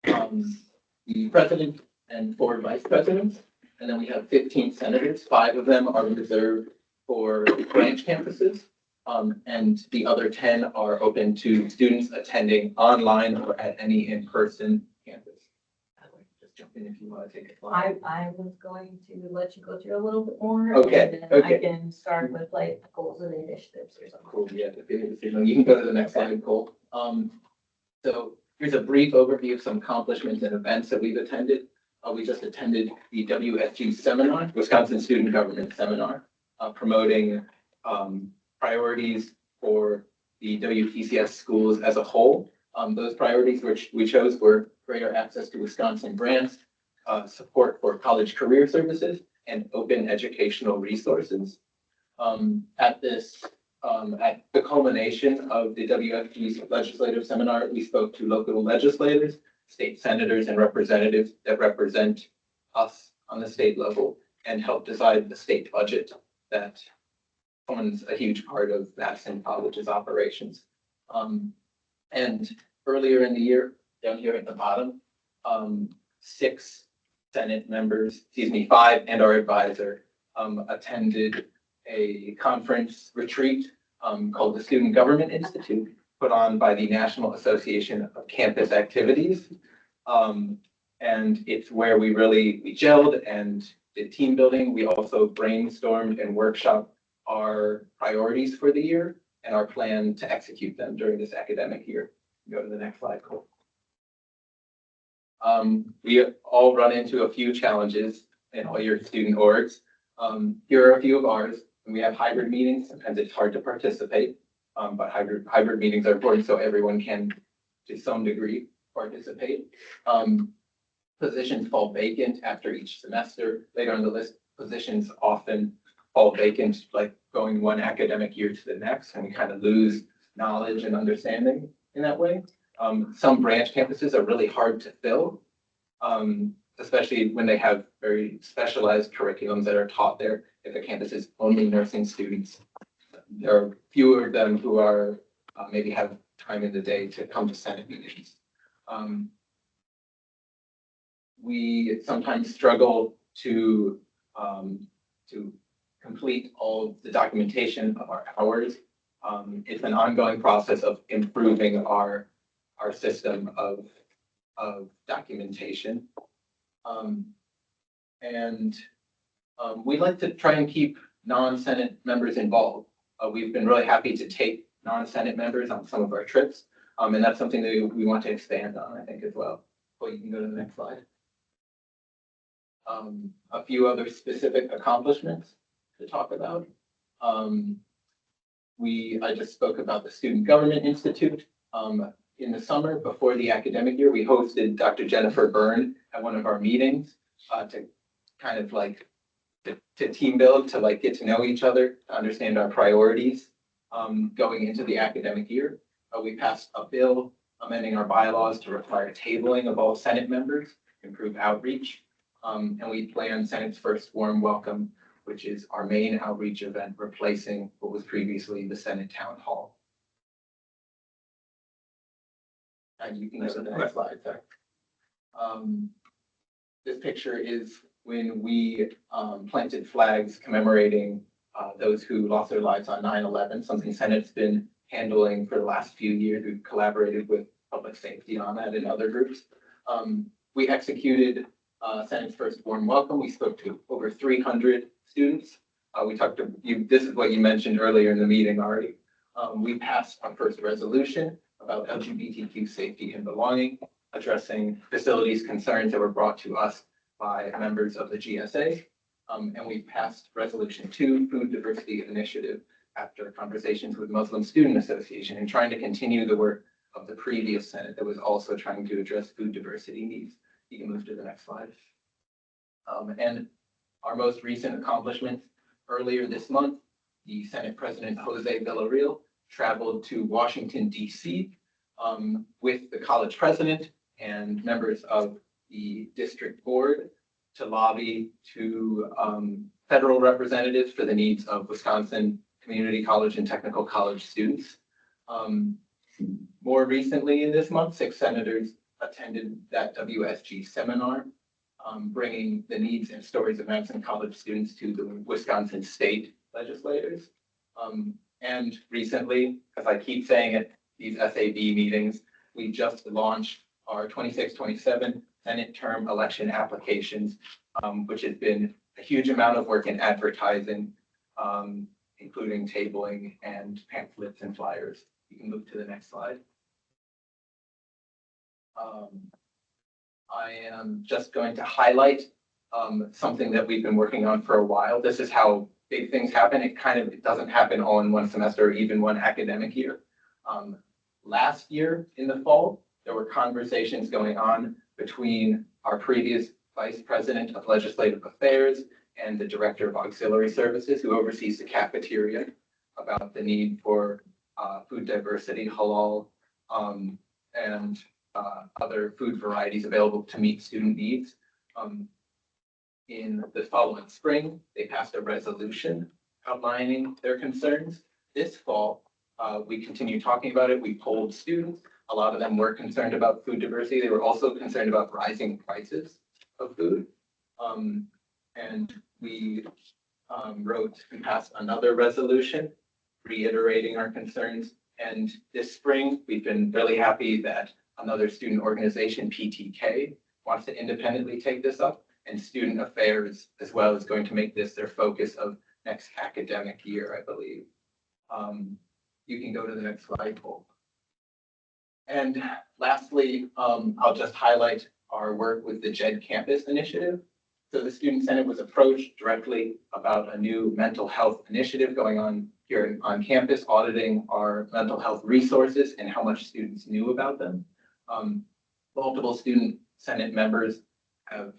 the president and 4 vice presidents. And then we have 15 senators. 5 of them are reserved for branch campuses. And the other 10 are open to students attending online or at any in-person campus. Just jump in if you want to take a slide. I was going to let you go through a little bit more. Okay, And then I okay. can start with like goals and initiatives or something. Cool, yeah, you can go to the next slide, Cole. So here's a brief overview of some accomplishments and events that we've attended. We just attended the WSG seminar, Wisconsin Student Government Seminar, promoting priorities for the WTCS schools as a whole. Those priorities which we chose were greater access to Wisconsin grants, support for college career services, and open educational resources. At the culmination of the WFG legislative seminar, we spoke to local legislators, state senators, and representatives that represent us on the state level and help decide the state budget that funds a huge part of Madison College's operations. And earlier in the year, down here at the bottom, 6 Senate members, 5, and our advisor attended a conference retreat called the Student Government Institute, put on by the National Association of Campus Activities. And it's where we gelled and did team building. We also brainstormed and workshopped our priorities for the year and our plan to execute them during this academic year. Go to the next slide, Cole. We all run into a few challenges in all your student orgs. Here are a few of ours. When we have hybrid meetings, sometimes it's hard to participate, but hybrid meetings are important so everyone can, to some degree, participate. Positions fall vacant after each semester. Later on the list, positions often fall vacant, like going one academic year to the next, and we kind of lose knowledge and understanding in that way. Some branch campuses are really hard to fill, especially when they have very specialized curriculums that are taught there. If a campus is only nursing students, there are fewer of them who are maybe have time in the day to come to Senate meetings. We sometimes struggle to complete all the documentation of our hours. It's an ongoing process of improving our system of documentation. We like to try and keep non-Senate members involved. We've been really happy to take non-Senate members on some of our trips. And that's something that we want to expand on, I think, as well. Well, you can go to the next slide. A few other specific accomplishments to talk about. I just spoke about the Student Government Institute. In the summer, before the academic year, we hosted Dr. Jennifer Byrne at one of our meetings to kind of like to team build, to like get to know each other, to understand our priorities going into the academic year. We passed a bill amending our bylaws to require tabling of all Senate members, improve outreach. And we planned Senate's first warm welcome, which is our main outreach event, replacing what was previously the Senate Town Hall. And you can go to the next slide, sir. This picture is when we planted flags commemorating those who lost their lives on 9/11, something Senate's been handling for the last few years. We've collaborated with public safety on that and other groups. We executed Senate's first warm welcome. We spoke to over 300 students. We talked to you. This is what you mentioned earlier in the meeting already. We passed our first resolution about LGBTQ safety and belonging, addressing facilities concerns that were brought to us by members of the GSA. And we passed Resolution 2, Food Diversity Initiative, after conversations with Muslim Student Association and trying to continue the work of the previous Senate that was also trying to address food diversity needs. You can move to the next slide. And our most recent accomplishments, earlier this month, the Senate President Jose Villarreal traveled to Washington, D.C. With the college president and members of the district board to lobby to federal representatives for the needs of Wisconsin Community College and Technical College students. More recently in this month, 6 senators attended that WSG seminar, bringing the needs and stories of Madison College students to the Wisconsin state legislators. And recently, as I keep saying it, these SAB meetings, we just launched our 26-27 Senate term election applications, which has been a huge amount of work in advertising, including tabling and pamphlets and flyers. You can move to the next slide. I am just going to highlight something that we've been working on for a while. This is how big things happen. It doesn't happen all in one semester or even one academic year. Last year in the fall, there were conversations going on between our previous Vice President of Legislative Affairs and the Director of Auxiliary Services, who oversees the cafeteria, about the need for food diversity, halal, and other food varieties available to meet student needs. In the following spring, they passed a resolution outlining their concerns. This fall, we continued talking about it. We polled students. A lot of them were concerned about food diversity. They were also concerned about rising prices of food. And we wrote and passed another resolution reiterating our concerns. And this spring, we've been really happy that another student organization, PTK, wants to independently take this up, and Student Affairs as well is going to make this their focus of next academic year, I believe. You can go to the next slide, Cole. And lastly, I'll just highlight our work with the JED Campus Initiative. So the Student Senate was approached directly about a new mental health initiative going on here on campus, auditing our mental health resources and how much students knew about them. Multiple Student Senate members have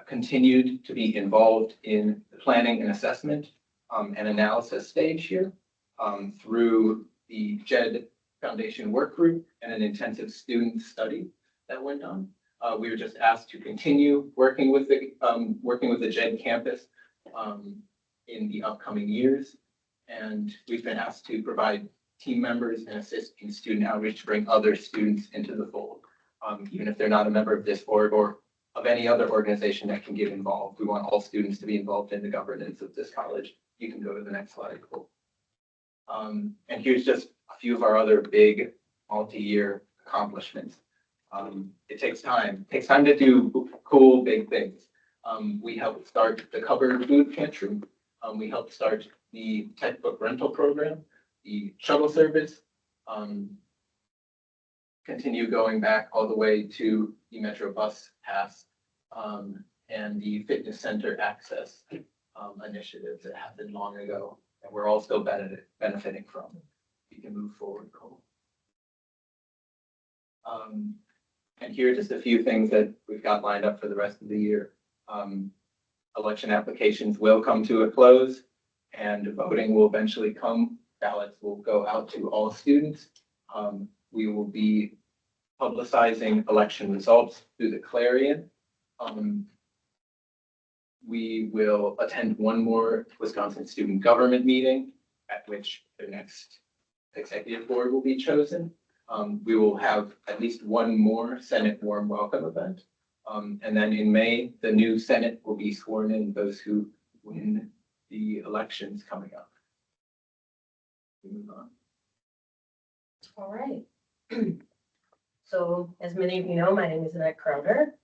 continued to be involved in the planning and assessment and analysis stage here through the JED Foundation Work Group and an intensive student study that went on. We were just asked to continue working with the JED campus in the upcoming years. And we've been asked to provide team members and assist in student outreach to bring other students into the fold. Even if they're not a member of this board or of any other organization that can get involved. We want all students to be involved in the governance of this college. You can go to the next slide. Cool. And here's just a few of our other big multi-year accomplishments. It takes time. It takes time to do cool, big things. We helped start the Covered Food Pantry. We helped start the textbook rental program, the shuttle service, continue going back all the way to the Metro Bus Pass, and the fitness center access initiatives that happened long ago, and we're all still benefiting from. You can move forward, Cole. And here are just a few things that we've got lined up for the rest of the year. Election applications will come to a close, and voting will eventually come. Ballots will go out to all students. We will be publicizing election results through the Clarion. We will attend one more Wisconsin student government meeting at which the next executive board will be chosen. We will have at least one more Senate warm welcome event. And then in May, the new Senate will be sworn in, those who win the elections coming up. We move on. All right. So as many of you know, my name is Annette Crowder.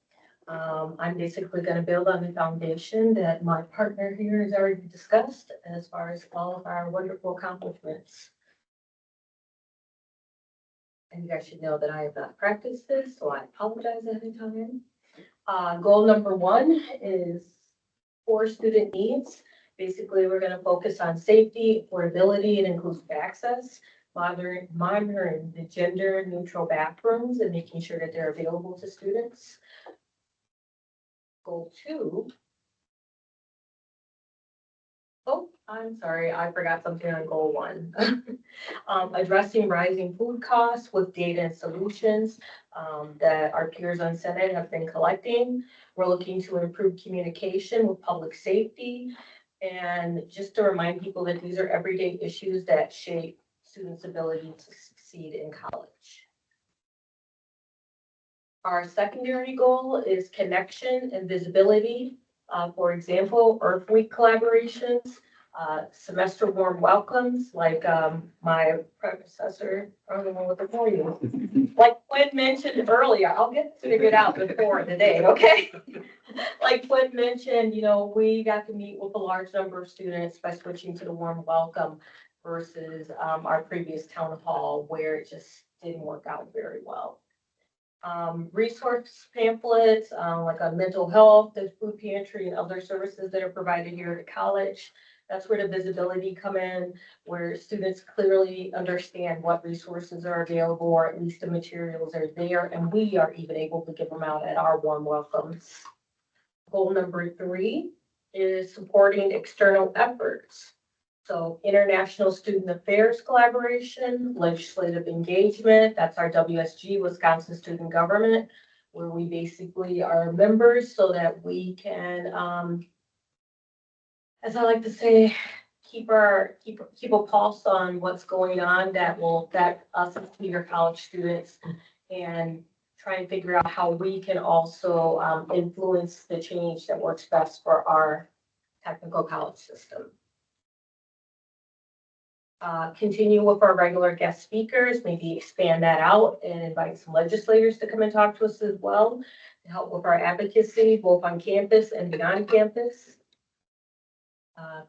I'm basically going to build on the foundation that my partner here has already discussed as far as all of our wonderful accomplishments. And you guys should know that I have not practiced this, so I apologize ahead of time. Goal number 1 is core student needs. Basically, we're going to focus on safety, affordability, and inclusive access, monitoring the gender neutral bathrooms and making sure that they're available to students. Goal 2. Oh, I'm sorry, I forgot something on goal 1. Addressing rising food costs with data and solutions that our peers on Senate have been collecting. We're looking to improve communication with public safety. And just to remind people that these are everyday issues that shape students' ability to succeed in college. Our secondary goal is connection and visibility. For example, Earth Week collaborations, semester warm welcomes, like my predecessor, I don't know what to call you. Like Quinn mentioned earlier, I'll get this figured out before the day, okay? Like Quinn mentioned, you know, we got to meet with a large number of students by switching to the warm welcome versus our previous town hall where it just didn't work out very well. Resource pamphlets, like on mental health, the food pantry and other services that are provided here at college. That's where the visibility come in, where students clearly understand what resources are available, or at least the materials are there, and we are even able to give them out at our warm welcomes. Goal number 3 is supporting external efforts. So international student affairs collaboration, legislative engagement, that's our WSG, Wisconsin Student Government, where we basically are members so that we can, as I like to say, keep a pulse on what's going on that will affect us as senior college students and try and figure out how we can also influence the change that works best for our technical college system. continue with our regular guest speakers, maybe expand that out and invite some legislators to come and talk to us as well, to help with our advocacy, both on campus and beyond campus.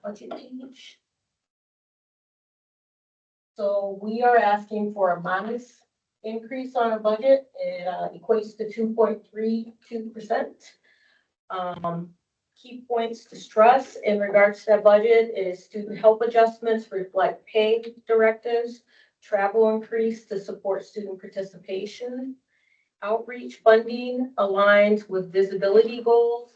Budget page. So we are asking for a modest increase on our budget. It equates to 2.32%. Key points to stress in regards to that budget is student help adjustments reflect pay directives, travel increase to support student participation, outreach funding aligns with visibility goals,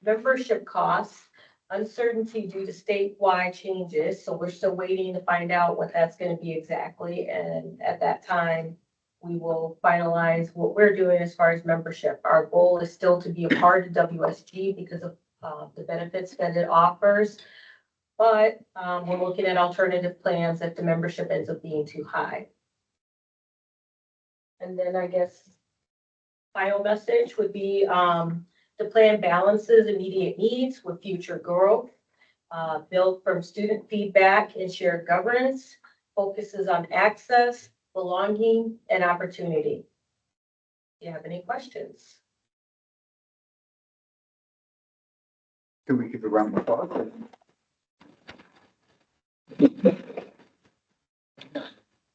membership costs, uncertainty due to statewide changes. So we're still waiting to find out what that's going to be exactly. And at that time, we will finalize what we're doing as far as membership. Our goal is still to be a part of WSG because of the benefits that it offers. But we're looking at alternative plans if the membership ends up being too high. And then I guess final message would be the plan balances immediate needs with future growth, built from student feedback and shared governance, focuses on access, belonging, and opportunity. Do you have any questions? Can we give a round of applause?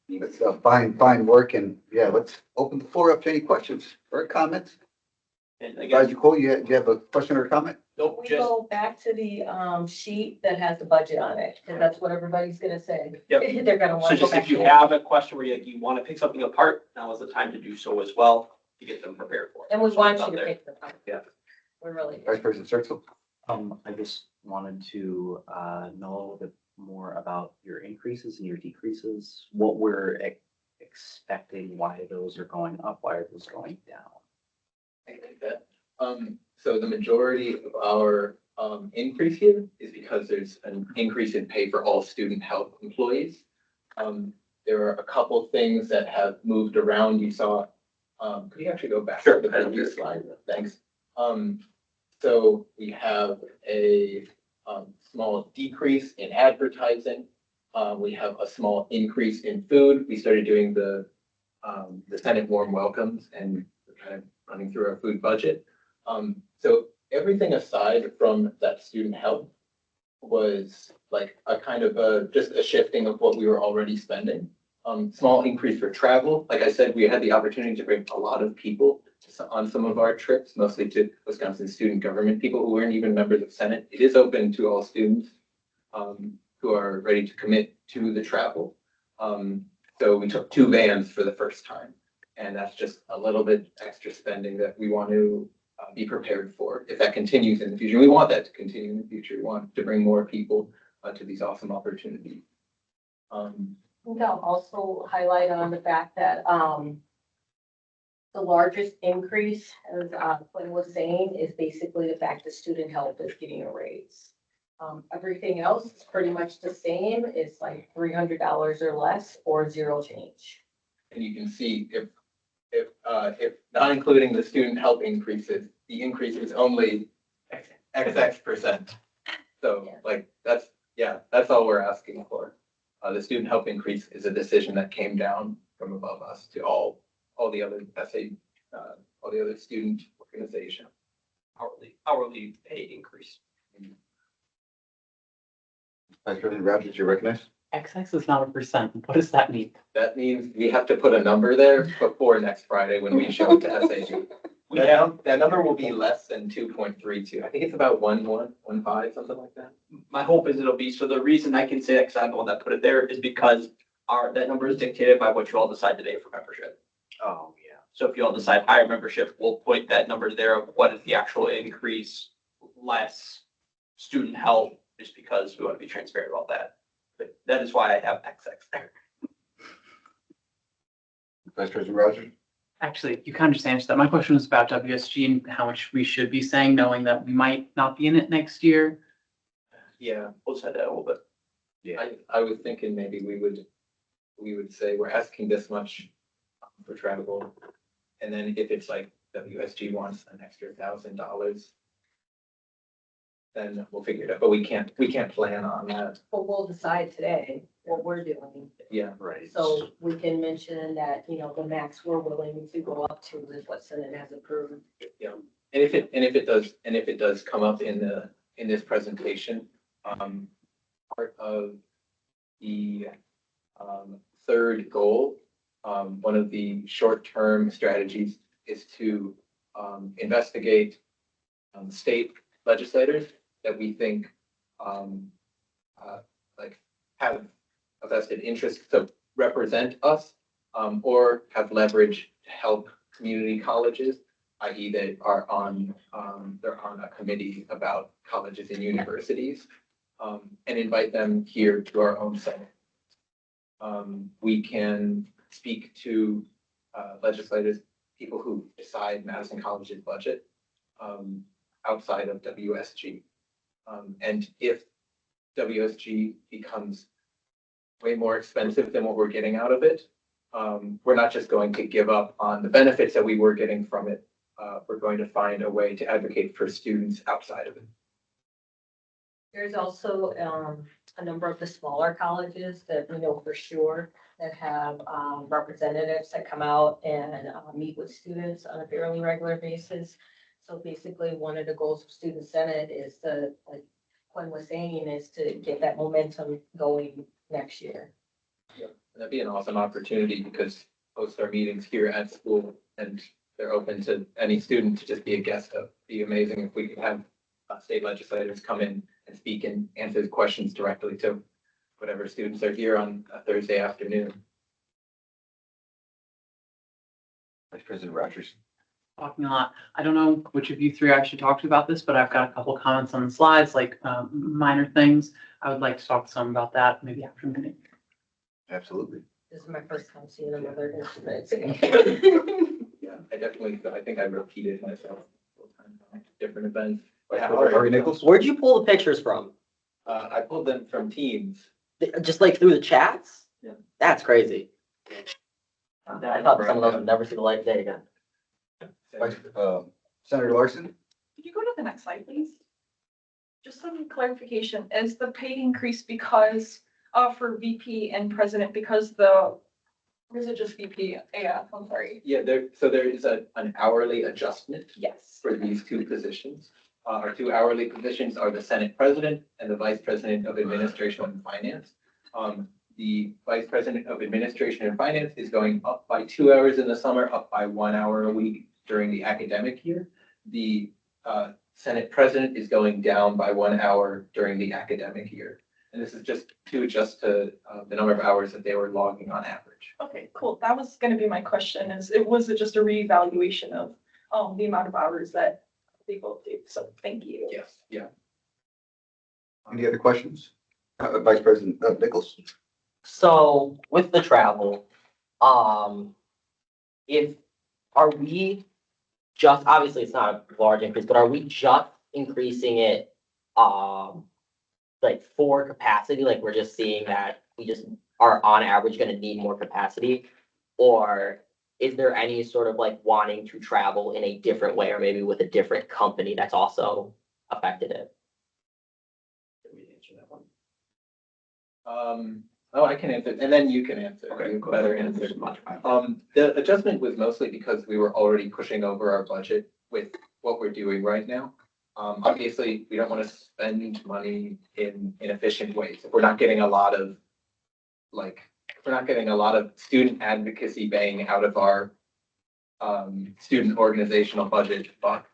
It's fine work, and yeah, let's open the floor up to any questions or comments. And again, Roger Cole, do you have a question or a comment? nope, We just, go back to the sheet that has the budget on it, because that's what everybody's gonna say. Yep. They're gonna so want to go just back if you to it. have a question where you want to pick something apart, now is the time to do so as well, to get them prepared for it. And we So want it's you out to there. pick them up. Yeah. We really do. Vice President Circle? I just wanted to know a little bit more about your increases and your decreases, what we're expecting, why those are going up, why are those going down? I think that, so the majority of our, increase here is because there's an increase in pay for all student health employees. There are a couple things that have moved around. You saw, could you actually go back to the previous slide? Thanks. So we have a, small decrease in advertising. We have a small increase in food. We started doing the Senate warm welcomes, and we're kind of running through our food budget. So everything aside from that student health was like a kind of just a shifting of what we were already spending. Small increase for travel. Like I said, we had the opportunity to bring a lot of people on some of our trips, mostly to Wisconsin student government, people who weren't even members of Senate. It is open to all students who are ready to commit to the travel. So we took 2 vans for the first time, and that's just a little bit extra spending that we want to be prepared for if that continues in the future. We want that to continue in the future. We want to bring more people to these awesome opportunities. I think I'll also highlight on the fact that the largest increase, as Quinn was saying, is basically the fact that student health is getting a raise. Everything else is pretty much the same. It's like $300 or less or zero change. And you can see if not including the student health increases, the increase is only XX%. So Yeah. like, that's all we're asking for. The student health increase is a decision that came down from above us to all the other all the other student organizations. Hourly pay increase. Vice President Rogers, you recognize? XX is not a percent. What does that mean? That means we have to put a number there before next Friday when we show it to SAU. We have, That number will be less than 2.32. I think it's about 1.15, something like that. my hope is it'll be, so the reason I can say that, because I'm the one that put it there, is because that number is dictated by what you all decide today for membership. Oh, yeah. So if you all decide higher membership, we'll point that number there of what is the actual increase, less student health, just because we want to be transparent about that. But that is why I have XX there. Vice President Rogers? Actually, you kind of just answered that. My question was about WSG and how much we should be saying, knowing that we might not be in it next year. Yeah, We'll just add that a little bit. I was thinking maybe we would say we're asking this much for travel. And then if it's like WSG wants an extra $1,000, then we'll figure it out. But we can't plan on that. But we'll decide today what we're doing. Yeah. Right. So we can mention that, the max we're willing to go up to is what Senate has approved. Yeah. And if it does come up in this presentation, part of the third goal, one of the short-term strategies is to investigate state legislators that we think like have a vested interest to represent us or have leverage to help community colleges, i.e. they are they're on a committee about colleges and universities, and invite them here to our own Senate. We can speak to legislators, people who decide Madison College's budget outside of WSG. And if WSG becomes way more expensive than what we're getting out of it, we're not just going to give up on the benefits that we were getting from it. We're going to find a way to advocate for students outside of it. There's also a number of the smaller colleges that we know for sure that have representatives that come out and meet with students on a fairly regular basis. So basically, one of the goals of Student Senate is to, like Quinn was saying, is to get that momentum going next year. Yeah, that'd be an awesome opportunity because host our meetings here at school and they're open to any student to just be a guest. It'd be amazing if we could have state legislators come in and speak and answer questions directly to whatever students are here on a Thursday afternoon. Vice President Rogers. Talking a lot. I don't know which of you three actually talked about this, but I've got a couple comments on the slides, like minor things. I would like to talk some about that maybe after a minute. Absolutely. This is my first time seeing another instrument. Yeah, I think I repeated myself at different events. Harry Nichols. Where'd you pull the pictures from? I pulled them from Teams. Just like through the chats? Yeah. That's crazy. I thought some of those would never see the light of day again. Senator Larson. Could you go to the next slide, please? Just some clarification. Is the pay increase because for VP and president because or is it just VP? Yeah, I'm sorry. Yeah, there is an hourly adjustment Yes. for these two positions. Our two hourly positions are the Senate President and the Vice President of Administration and Finance. The Vice President of Administration and Finance is going up by 2 hours in the summer, up by 1 hour a week during the academic year. The Senate President is going down by 1 hour during the academic year. And this is just to adjust to the number of hours that they were logging on average. Okay, cool. That was going to be my question was it just a reevaluation of the amount of hours that they both do? So thank you. Yes, yeah. Any other questions? Vice President Nichols. So with the travel, are we just, obviously it's not a large increase, but are we just increasing it, like for capacity? Like we're just seeing that we just are on average gonna need more capacity? Or is there any sort of like wanting to travel in a different way or maybe with a different company that's also affected it? Let me answer that one. Oh, I can answer, and then you can answer. Okay. You better answer. The adjustment was mostly because we were already pushing over our budget with what we're doing right now. Obviously, we don't want to spend money in inefficient ways. If we're not getting a lot of student advocacy bang out of our student organizational budget, but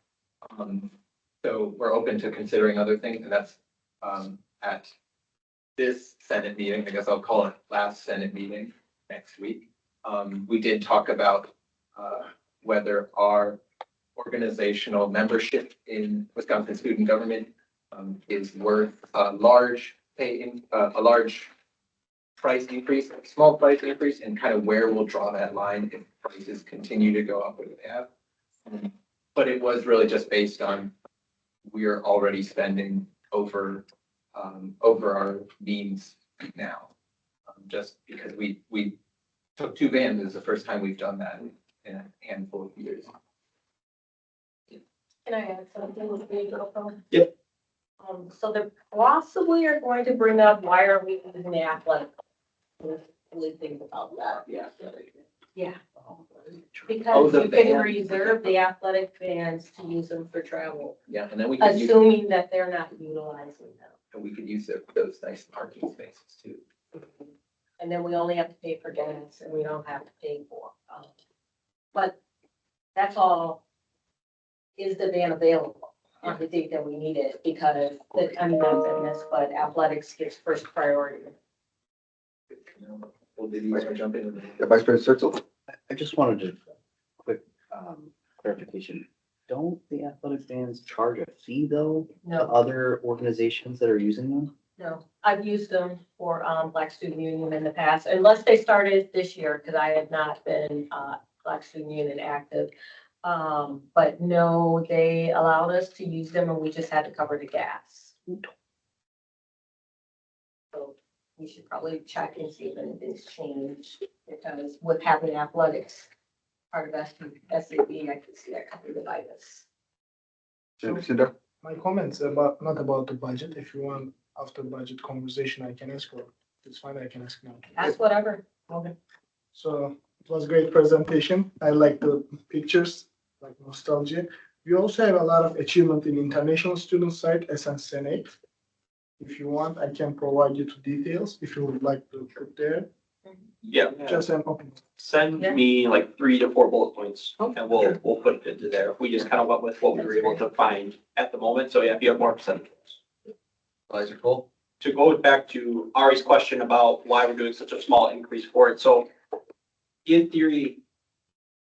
so we're open to considering other things, and that's at this Senate meeting, I guess I'll call it last Senate meeting next week. We did talk about whether our organizational membership in Wisconsin student government is worth a large price increase, a small price increase, and kind of where we'll draw that line if prices continue to go up as they have. But it was really just based on we're already spending over our means now. Just because we took 2 vans is the first time we've done that in a handful of years. Can I add something with the So they possibly are going to bring up, why are we using the athletic? Really think about that. Yeah. Yeah, Oh, because the you can band. reserve the athletic bands to use them for travel, Yeah, and then we could use, assuming that they're not utilizing them. and we could use those nice parking spaces too. And then we only have to pay for gas and we don't have to pay for, but that's all. Is the van available on the date that we need it? Because, I mean, not fitness, but athletics gets first priority. Well, did you want to jump in? Vice President Cyril. I just wanted to quick clarification. Don't the athletic bands charge a fee though to No, other organizations that are using them? no, I've used them for, Black Student Union in the past, unless they started this year, because I had not been, Black Student Union active. But no, they allowed us to use them and we just had to cover the gas. So we should probably check and see if anything's changed, because with having athletics part of SAB, I can see that covered by this. Senator Sindor. My comments about, not about the budget. If you want, after budget conversation, I can ask, or it's fine, I can ask now. That's whatever. Okay. So it was great presentation. I like the pictures, like nostalgia. We also have a lot of achievement in international student side, SN8. If you want, I can provide you to details if you would like to put there. Yeah, Just an open. send Yeah. me like 3 to 4 bullet points and we'll put it into there. We just kind of went with what we were able to find at the moment. So yeah, if you have more percentages. Supervisor Cole? To go back to Ari's question about why we're doing such a small increase for it. So in theory,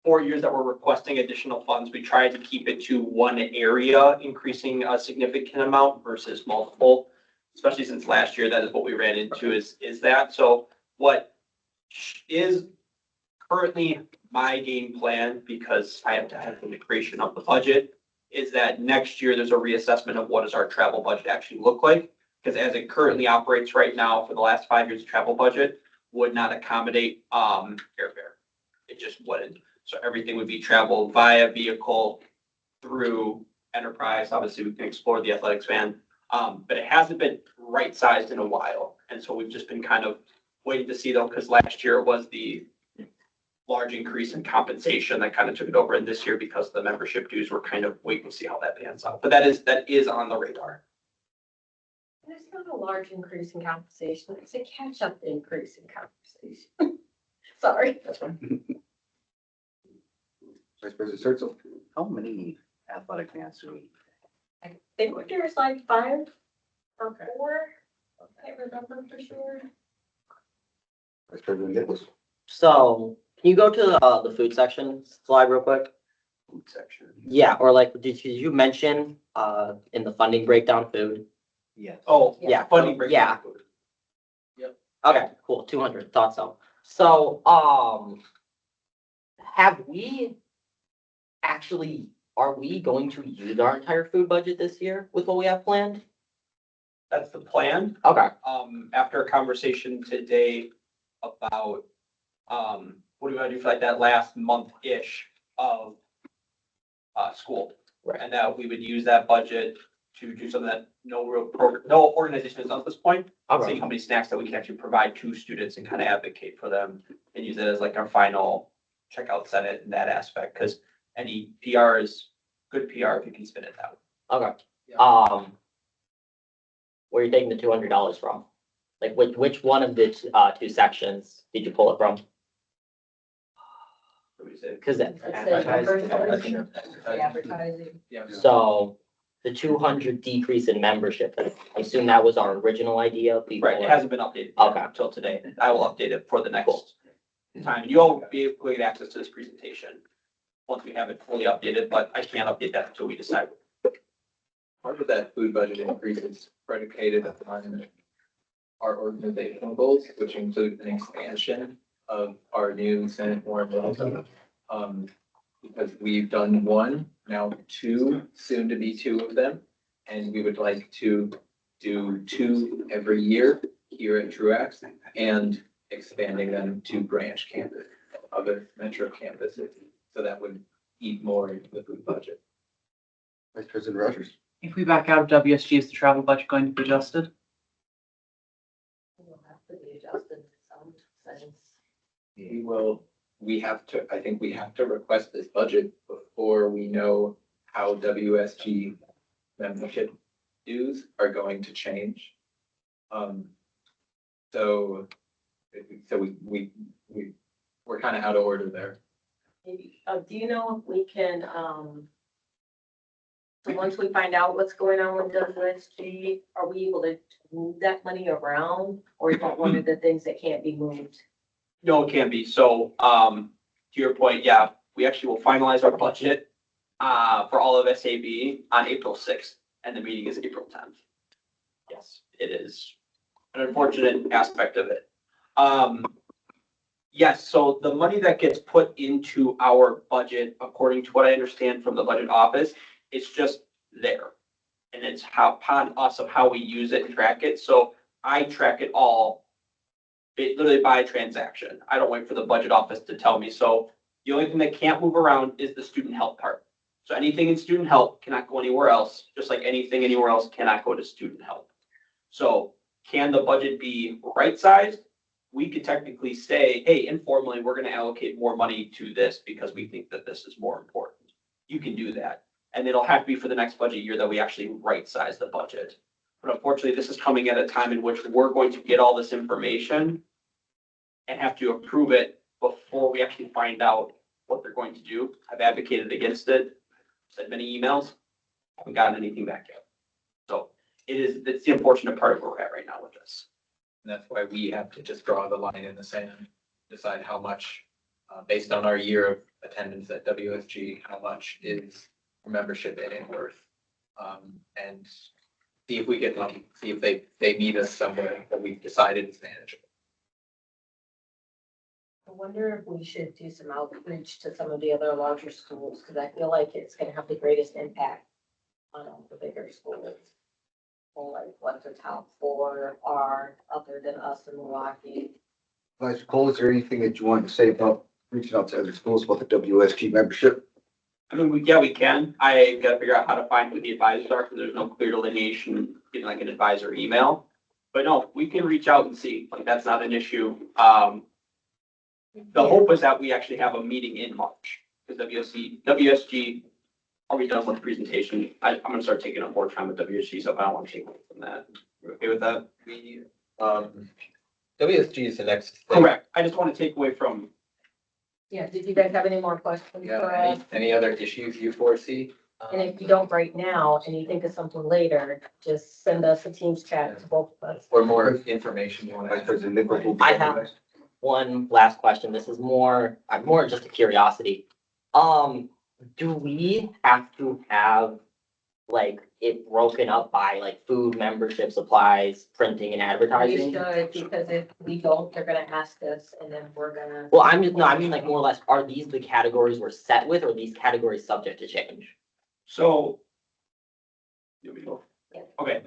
4 years that we're requesting additional funds, we tried to keep it to one area, increasing a significant amount versus multiple. Especially since last year, that is what we ran into is that. So what is currently my game plan, because I have to have the creation of the budget, is that next year there's a reassessment of what does our travel budget actually look like? Because as it currently operates right now, for the last 5 years, the travel budget would not accommodate airfare. It just wouldn't. So everything would be travel via vehicle through enterprise. Obviously, we can explore the athletics van. But it hasn't been right sized in a while. And so we've just been kind of waiting to see though, because last year it was the large increase in compensation that kind of took it over. And this year, because the membership dues, we're kind of waiting to see how that pans out. But that is on the radar. There's not a large increase in compensation. It's a catch-up increase in compensation. Sorry. That's fine. Vice President Cyril. How many athletic bands do we? I think there's like 5 or 4. I can't remember for sure. Vice President Nichols. So can you go to the food section slide real quick? Food section. Yeah, or like, did you mention in the funding breakdown food? Yes. Oh, Yeah. funding breakdown. Okay, cool, 200, thought so. So, have we actually, are we going to use our entire food budget this year with what we have planned? That's the plan. Okay, After a conversation today about, what do we want to do for like that last month-ish of, school. Right. And that we would use that budget to do something that no organization has done at this point. okay, See how many snacks that we can actually provide to students and kind of advocate for them and use it as like our final checkout Senate in that aspect, because any PR is good PR if you can spin it that way. okay. Yeah. Where are you taking the $200 from? Like, which one of the two sections did you pull it from? What do we say? Because That's the Advertising. membership, the advertising. Yeah. so the 200 decrease in membership, I assume that was our original idea before. Right, it hasn't been updated Okay. yet until today. I will update it for the next time. You'll be able to get access to this presentation once we have it fully updated, but I can't update that until we decide. Part of that food budget increase is predicated on our organizational goals, which include an expansion of our new Senate Warren Welcome. Because we've done 1, now 2, soon to be 2 of them. And we would like to do 2 every year here at Truax and expanding them to branch campus, other metro campuses. So that would eat more into the food budget. Vice President Rogers. If we back out of WSG, is the travel budget going to be adjusted? It'll have to be adjusted in some sense. I think we have to request this budget before we know how WSG membership dues are going to change. So we're kind of out of order there. Maybe, do you know if we can, so once we find out what's going on with WSG, are we able to move that money around? Or is that one of the things that can't be moved? No, it can be. So, to your point, yeah, we actually will finalize our budget for all of SAB on April 6th, and the meeting is April 10th. Yes, it is an unfortunate aspect of it. Yes, so the money that gets put into our budget, according to what I understand from the budget office, it's just there. And it's upon us of how we use it and track it. So I track it all literally by transaction. I don't wait for the budget office to tell me. So the only thing that can't move around is the student health part. So anything in student health cannot go anywhere else, just like anything anywhere else cannot go to student health. So can the budget be right-sized? We could technically say, hey, informally, we're going to allocate more money to this because we think that this is more important. You can do that. And it'll have to be for the next budget year that we actually right-size the budget. But unfortunately, this is coming at a time in which we're going to get all this information and have to approve it before we actually find out what they're going to do. I've advocated against it, sent many emails, haven't gotten anything back yet. So it's the unfortunate part of where we're at right now with this. And that's why we have to just draw the line in the sand, decide how much, based on our year of attendance at WSG, how much is membership in it worth? And see if we get lucky, see if they meet us somewhere that we've decided is manageable. I wonder if we should do some outreach to some of the other larger schools, because I feel like it's gonna have the greatest impact on all the bigger schools. Or like what the top four are, other than us in Milwaukee. Vice Cole, is there anything that you want to say about reaching out to other schools about the WSG membership? I mean, we can. I gotta figure out how to find who the advisors are, because there's no clear delineation in like an advisor email. But no, we can reach out and see, like, that's not an issue. The hope is that we actually have a meeting in March, because WSG, are we done with the presentation? I'm gonna start taking up more time with WSG, so I don't want to take away from that. You okay with that? WSG is the next thing. Correct. I just want to take away from, Yeah, did you guys have any more questions Yeah, for us? any other issues you foresee? And if you don't right now, and you think of something later, just send us a Teams chat to both of us. Or more information you want to Vice add? President Nichols will be I have- recognized. One last question. This is more just a curiosity. Do we have to have like it broken up by like food, membership, supplies, printing and We advertising? should, because if we don't, they're gonna ask us, and then we're gonna. Well, I mean like more or less, are these the categories we're set with, or are these categories subject to change? so. Here we go. Yeah. Okay.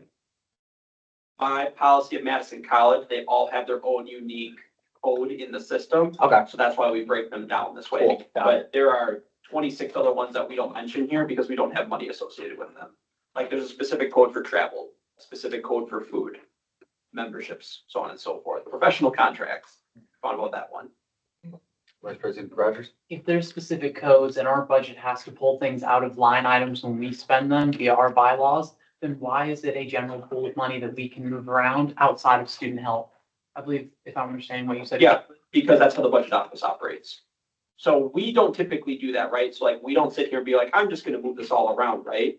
My policy at Madison College, they all have their own unique code in the system. Okay, So that's why we break them down this way. Cool, got it. But there are 26 other ones that we don't mention here because we don't have money associated with them. Like there's a specific code for travel, a specific code for food, memberships, so on and so forth, professional contracts. Thought about that one. Vice President Rogers? If there's specific codes and our budget has to pull things out of line items when we spend them via our bylaws, then why is it a general pool of money that we can move around outside of student health? I believe, if I'm understanding what you said. Yeah, because that's how the budget office operates. So we don't typically do that, right? So like, we don't sit here and be like, I'm just gonna move this all around, right?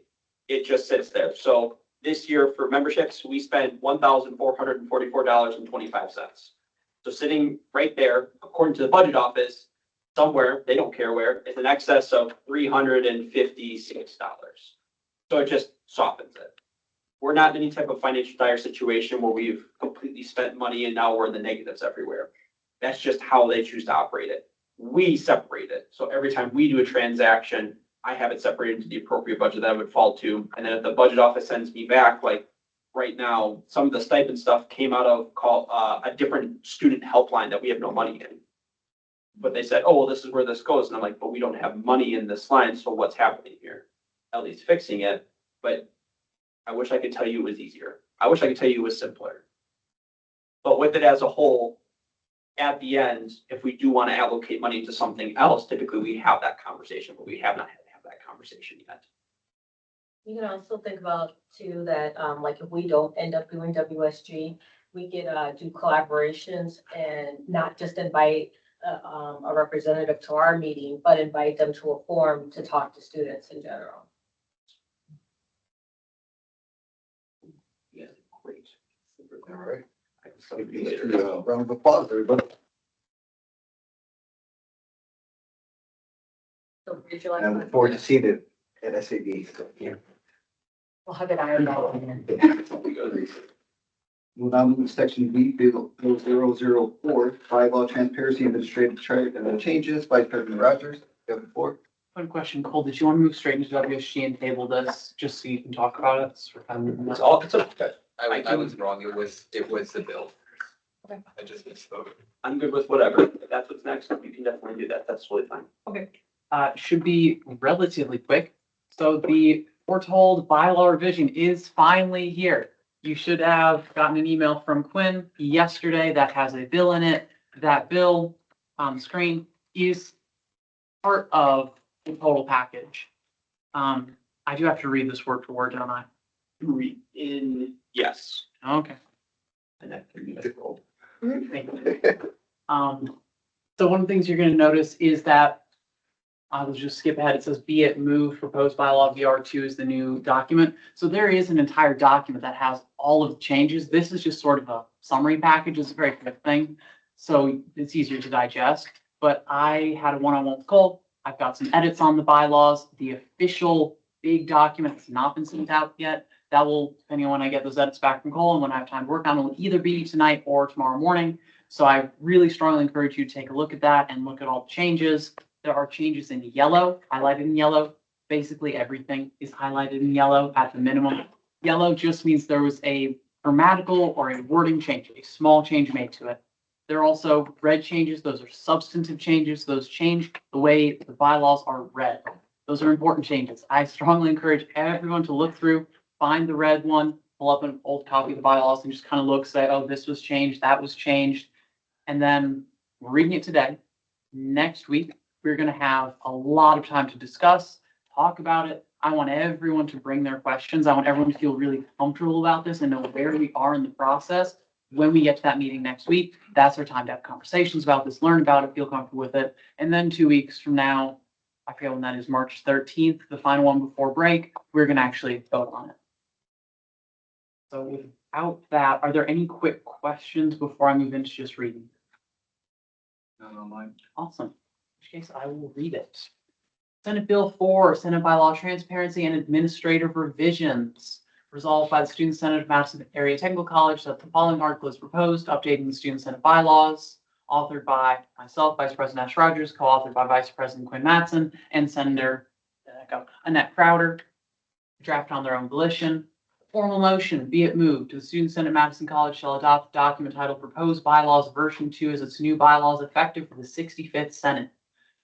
It just sits there. So this year for memberships, we spent $1,444.25. So sitting right there, according to the budget office, somewhere, they don't care where, it's in excess of $356. So it just softens it. We're not in any type of financial dire situation where we've completely spent money and now we're in the negatives everywhere. That's just how they choose to operate it. We separate it. So every time we do a transaction, I have it separated into the appropriate budget that it would fall to. And then if the budget office sends me back, like right now, some of the stipend stuff came out of a different student helpline that we have no money in. But they said, oh, well, this is where this goes. And I'm like, but we don't have money in this line. So what's happening here? Ellie's fixing it. But I wish I could tell you it was easier. I wish I could tell you it was simpler. But with it as a whole, at the end, if we do want to allocate money to something else, typically we have that conversation, but we have not had to have that conversation yet. You can also think about too that, like if we don't end up doing WSG, we could, do collaborations and not just invite a representative to our meeting, but invite them to a forum to talk to students in general. Yeah, great. All right. I can start with you These later. two, round of applause, everybody. So would you like? And I look forward to seeing it at SAB. We'll have it ironed out. We'll now move to section B, Bill 004, bylaw transparency administrative chart changes. Vice President Rogers, you have the floor. One question, Cole, did you want to move straight into WSG and table this, just so you can talk about it? So we're kind of moving It's that. all, it's okay. I was wrong. It was the bill. Okay. I just misspoke. I'm good with whatever. If that's what's next, you can definitely do that. That's totally fine. Should be relatively quick. So the foretold bylaw revision is finally here. You should have gotten an email from Quinn yesterday that has a bill in it. That bill on the screen is part of the total package. I do have to read this word for word, don't I? Read in, yes. Okay. And that can be difficult. Thank you. So one of the things you're gonna notice is that I will just skip ahead. It says be it moved proposed bylaw VR2 is the new document. So there is an entire document that has all of the changes. This is just sort of a summary package. It's a very quick thing. So it's easier to digest. But I had a one-on-one with Cole. I've got some edits on the bylaws. The official big document has not been sent out yet. That will, depending on when I get those edits back from Cole and when I have time to work on it, will either be tonight or tomorrow morning. So I really strongly encourage you to take a look at that and look at all the changes. There are changes in yellow, highlighted in yellow. Basically, everything is highlighted in yellow at the minimum. Yellow just means there was a grammatical or a wording change, a small change made to it. There are also red changes. Those are substantive changes. Those change the way the bylaws are read. Those are important changes. I strongly encourage everyone to look through, find the red one, pull up an old copy of the bylaws and just kind of look, say, oh, this was changed, that was changed. And then we're reading it today. Next week, we're going to have a lot of time to discuss, talk about it. I want everyone to bring their questions. I want everyone to feel really comfortable about this and know where we are in the process. When we get to that meeting next week, that's our time to have conversations about this, learn about it, feel comfortable with it. And then 2 weeks from now, I forget when that is, March 13th, the final one before break, we're going to actually vote on it. So without that, are there any quick questions before I move into just reading? None online. Awesome. In which case, I will read it. Senate Bill 4, Senate Bylaw Transparency and Administrative Revisions. Resolved by the Student Senate of Madison Area Technical College that the following article is proposed, updating the Student Senate bylaws, authored by myself, Vice President Ash Rogers, co-authored by Vice President Quinn Mattson and Senator Annette Crowder, draft on their own volition. Formal motion, be it moved, to the Student Senate Madison College shall adopt a document titled Proposed Bylaws Version 2 as its new bylaws effective for the 65th Senate.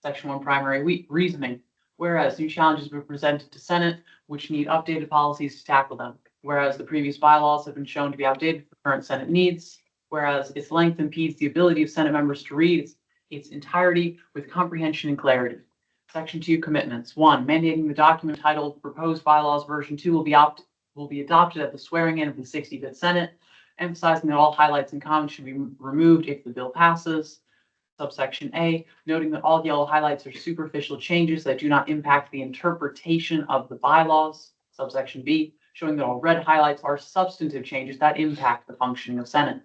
Section 1 primary reasoning. Whereas new challenges have been presented to Senate, which need updated policies to tackle them. Whereas the previous bylaws have been shown to be outdated for current Senate needs. Whereas its length impedes the ability of Senate members to read its entirety with comprehension and clarity. Section 2 commitments. 1, mandating the document titled Proposed Bylaws Version 2 will be adopted at the swearing in of the 65th Senate, emphasizing that all highlights and comments should be removed if the bill passes. Subsection A, noting that all yellow highlights are superficial changes that do not impact the interpretation of the bylaws. Subsection B, showing that all red highlights are substantive changes that impact the functioning of Senate.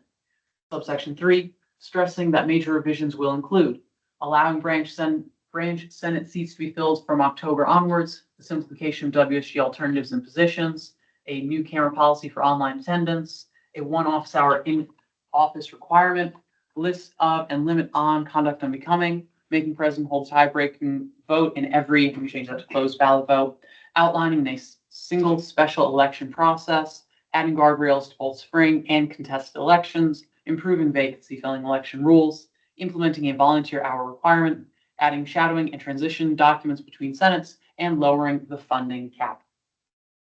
Subsection 3, stressing that major revisions will include allowing branch Senate seats to be filled from October onwards, the simplification of WSG alternatives and positions, a new camera policy for online attendance, a 1 office hour in office requirement, list of and limit on conduct unbecoming, making president hold tie-breaking vote in every, let me change that to closed ballot vote, outlining a single special election process, adding guardrails to both spring and contested elections, improving vacancy filling election rules, implementing a volunteer hour requirement, adding shadowing and transition documents between senates, and lowering the funding cap.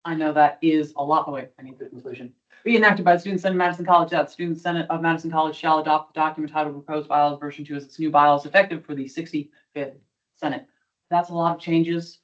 I know that is a lot. Oh, wait, I need the conclusion. Be enacted by the Student Senate of Madison College that the Student Senate of Madison College shall adopt the document titled Proposed Bylaws Version 2 as its new bylaws effective for the 65th Senate. That's a lot of changes.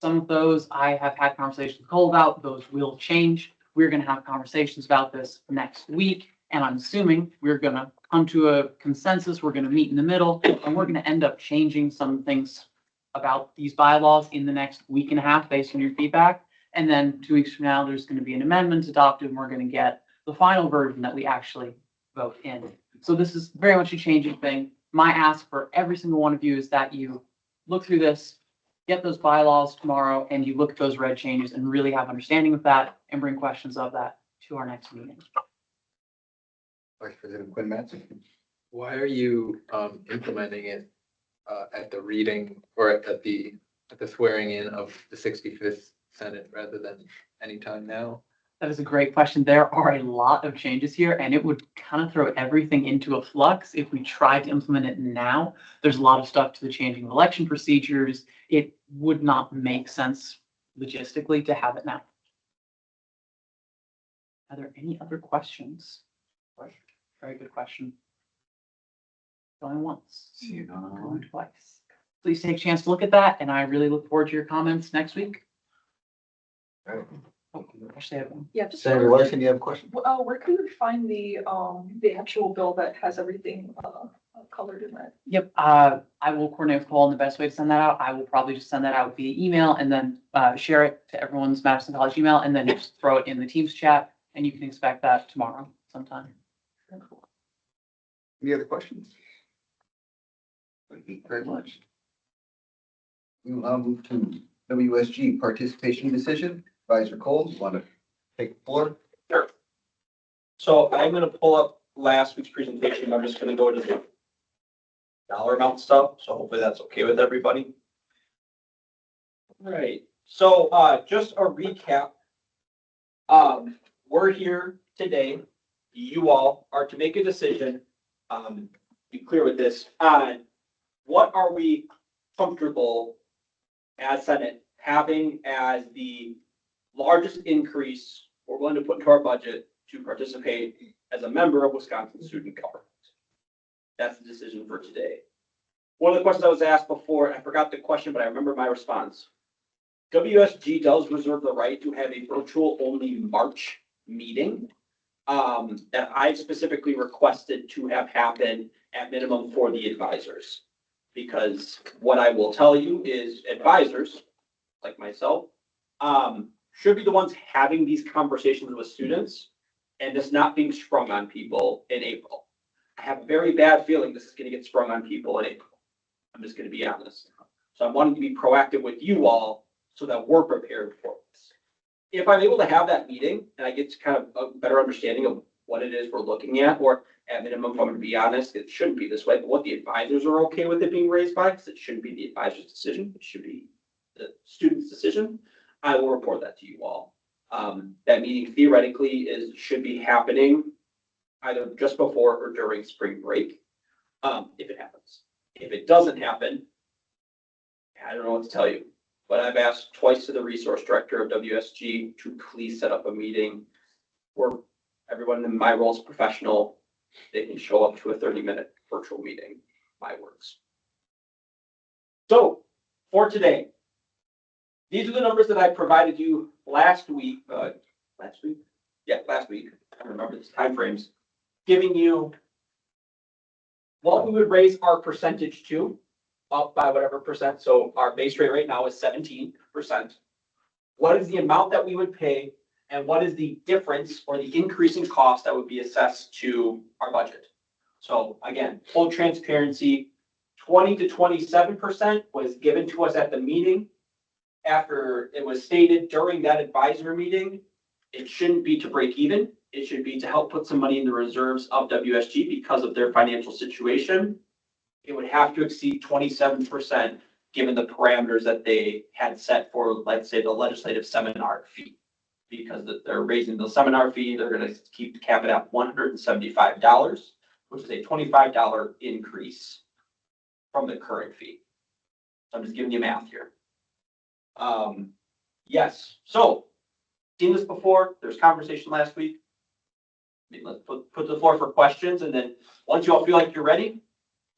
Some of those I have had conversations with Cole about. Those will change. We're going to have conversations about this next week. And I'm assuming we're going to come to a consensus. We're going to meet in the middle and we're going to end up changing some things about these bylaws in the next week and a half based on your feedback. And then 2 weeks from now, there's going to be an amendment adopted and we're going to get the final version that we actually vote in. So this is very much a changing thing. My ask for every single one of you is that you look through this, get those bylaws tomorrow, and you look at those red changes and really have understanding of that and bring questions of that to our next meeting. Vice President Quinn Matson. Why are you implementing it at the reading or at the swearing in of the 65th Senate rather than anytime now? That is a great question. There are a lot of changes here, and it would kind of throw everything into a flux if we tried to implement it now. There's a lot of stuff to the changing of election procedures. It would not make sense logistically to have it now. Are there any other questions? Very good question. Going once. Going twice. Please take a chance to look at that, and I really look forward to your comments next week. Right. Oh, actually, I have one. Yeah, just. Senator Larson, you have a question? Where can we find the actual bill that has everything, colored in red? Yep, I will coordinate with Cole on the best way to send that out. I will probably just send that out via email and then share it to everyone's Madison College email and then just throw it in the Teams chat, and you can expect that tomorrow sometime. Any other questions? Thank you very much. We will now move to WSG participation decision. Advisor Cole, you want to take the floor? Sure. So I'm gonna pull up last week's presentation. I'm just gonna go to the dollar amount stuff, so hopefully that's okay with everybody. Right, so just a recap. We're here today. You all are to make a decision, be clear with this, on what are we comfortable as Senate having as the largest increase we're willing to put into our budget to participate as a member of Wisconsin Student Government. That's the decision for today. One of the questions I was asked before, I forgot the question, but I remember my response. WSG does reserve the right to have a virtual only March meeting that I specifically requested to have happen at minimum for the advisors. Because what I will tell you is advisors, like myself, should be the ones having these conversations with students and this not being sprung on people in April. I have a very bad feeling this is going to get sprung on people in April. I'm just going to be honest. So I'm wanting to be proactive with you all so that we're prepared for this. If I'm able to have that meeting and I get to kind of a better understanding of what it is we're looking at, or at minimum, if I'm going to be honest, it shouldn't be this way, but what the advisors are okay with it being raised by, because it shouldn't be the advisor's decision, it should be the student's decision. I will report that to you all. That meeting theoretically should be happening either just before or during spring break, if it happens. If it doesn't happen, I don't know what to tell you, but I've asked twice to the resource director of WSG to please set up a meeting where everyone in my role is professional. They can show up to a 30-minute virtual meeting, my words. So for today, these are the numbers that I provided you last week. Last week. I remember these timeframes, giving you what we would raise our percentage to, up by whatever percent. So our base rate right now is 17%. What is the amount that we would pay, and what is the difference or the increasing cost that would be assessed to our budget? So again, full transparency, 20 to 27% was given to us at the meeting. After it was stated during that advisor meeting, it shouldn't be to break even. It should be to help put some money in the reserves of WSG because of their financial situation. It would have to exceed 27% given the parameters that they had set for, let's say, the legislative seminar fee. Because they're raising the seminar fee, they're going to keep the cap it at $175, which is a $25 increase from the current fee. So I'm just giving you math here. Yes, so seen this before. There's conversation last week. I mean, let's put the floor for questions, and then once you all feel like you're ready,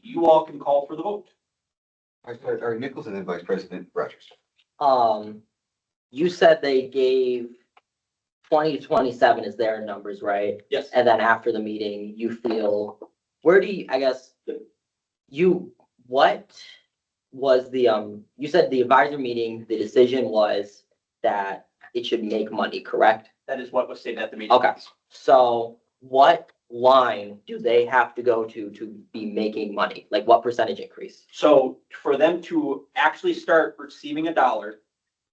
you all can call for the vote. Ari Nichols and then Vice President Rogers. You said they gave 20 to 27 is their numbers, right? Yes. And then after the meeting, you feel, what was you said the advisory meeting, the decision was that it should make money, correct? That is what was stated at the meeting. Okay, so what line do they have to go to be making money? Like what percentage increase? So for them to actually start receiving a dollar,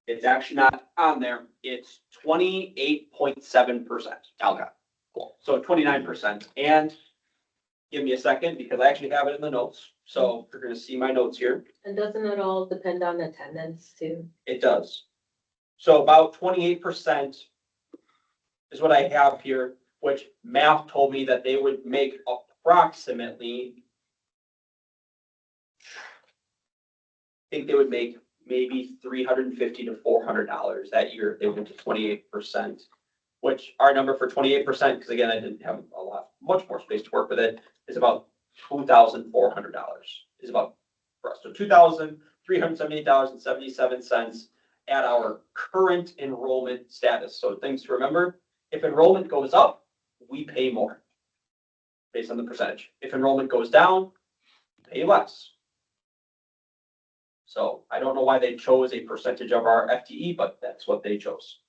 it's actually not on there. It's 28.7%. Okay, cool. So 29%. And give me a second because I actually have it in the notes. So you're going to see my notes here. And doesn't it all depend on attendance too? It does. So about 28% is what I have here, which math told me that they would make approximately, I think they would make maybe $350 to $400 that year. They went to 28%, which our number for 28%, because again, I didn't have much more space to work with it, is about $2,400 is about for us. So $2,378.77 at our current enrollment status. So things to remember, if enrollment goes up, we pay more based on the percentage. If enrollment goes down, we pay less. So I don't know why they chose a percentage of our FTE, but that's what they chose.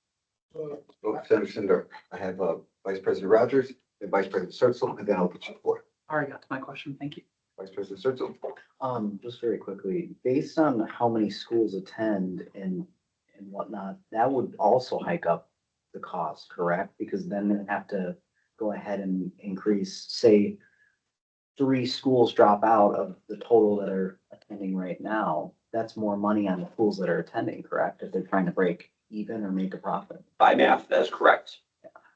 So, Senator Sindor, I have Vice President Rogers and Vice President Surtsel, and then I'll put you forward. Already got to my question. Thank you. Vice President Surtsel. Just very quickly, based on how many schools attend and whatnot, that would also hike up the cost, correct? Because then they have to go ahead and increase, say, 3 schools drop out of the total that are attending right now. That's more money on the schools that are attending, correct? If they're trying to break even or make a profit. By math, that is correct.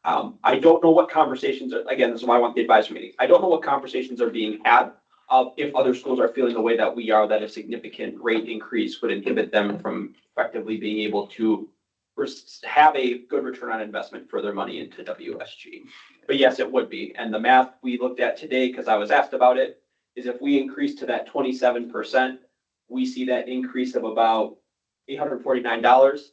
I don't know what conversations are, again, this is why I want the advisory meeting. I don't know what conversations are being had. If other schools are feeling the way that we are, that a significant rate increase would inhibit them from effectively being able to have a good return on investment for their money into WSG. But yes, it would be. And the math we looked at today, because I was asked about it, is if we increase to that 27%, we see that increase of about $849.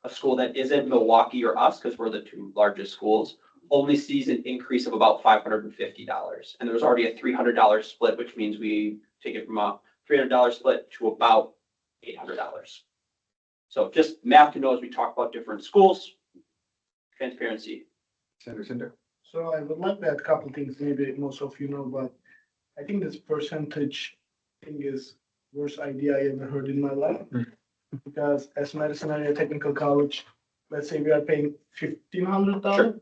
A school that isn't Milwaukee or us, because we're the 2 largest schools, only sees an increase of about $550. And there's already a $300 split, which means we take it from a $300 split to about $800. So just math to know as we talk about different schools, transparency. Senator Sindor. so I would like to add a couple things, maybe most of you know, but I think this percentage thing is worst idea I ever heard in my life. Because as Madison Area Technical College, let's say we are paying $1,500. Sure.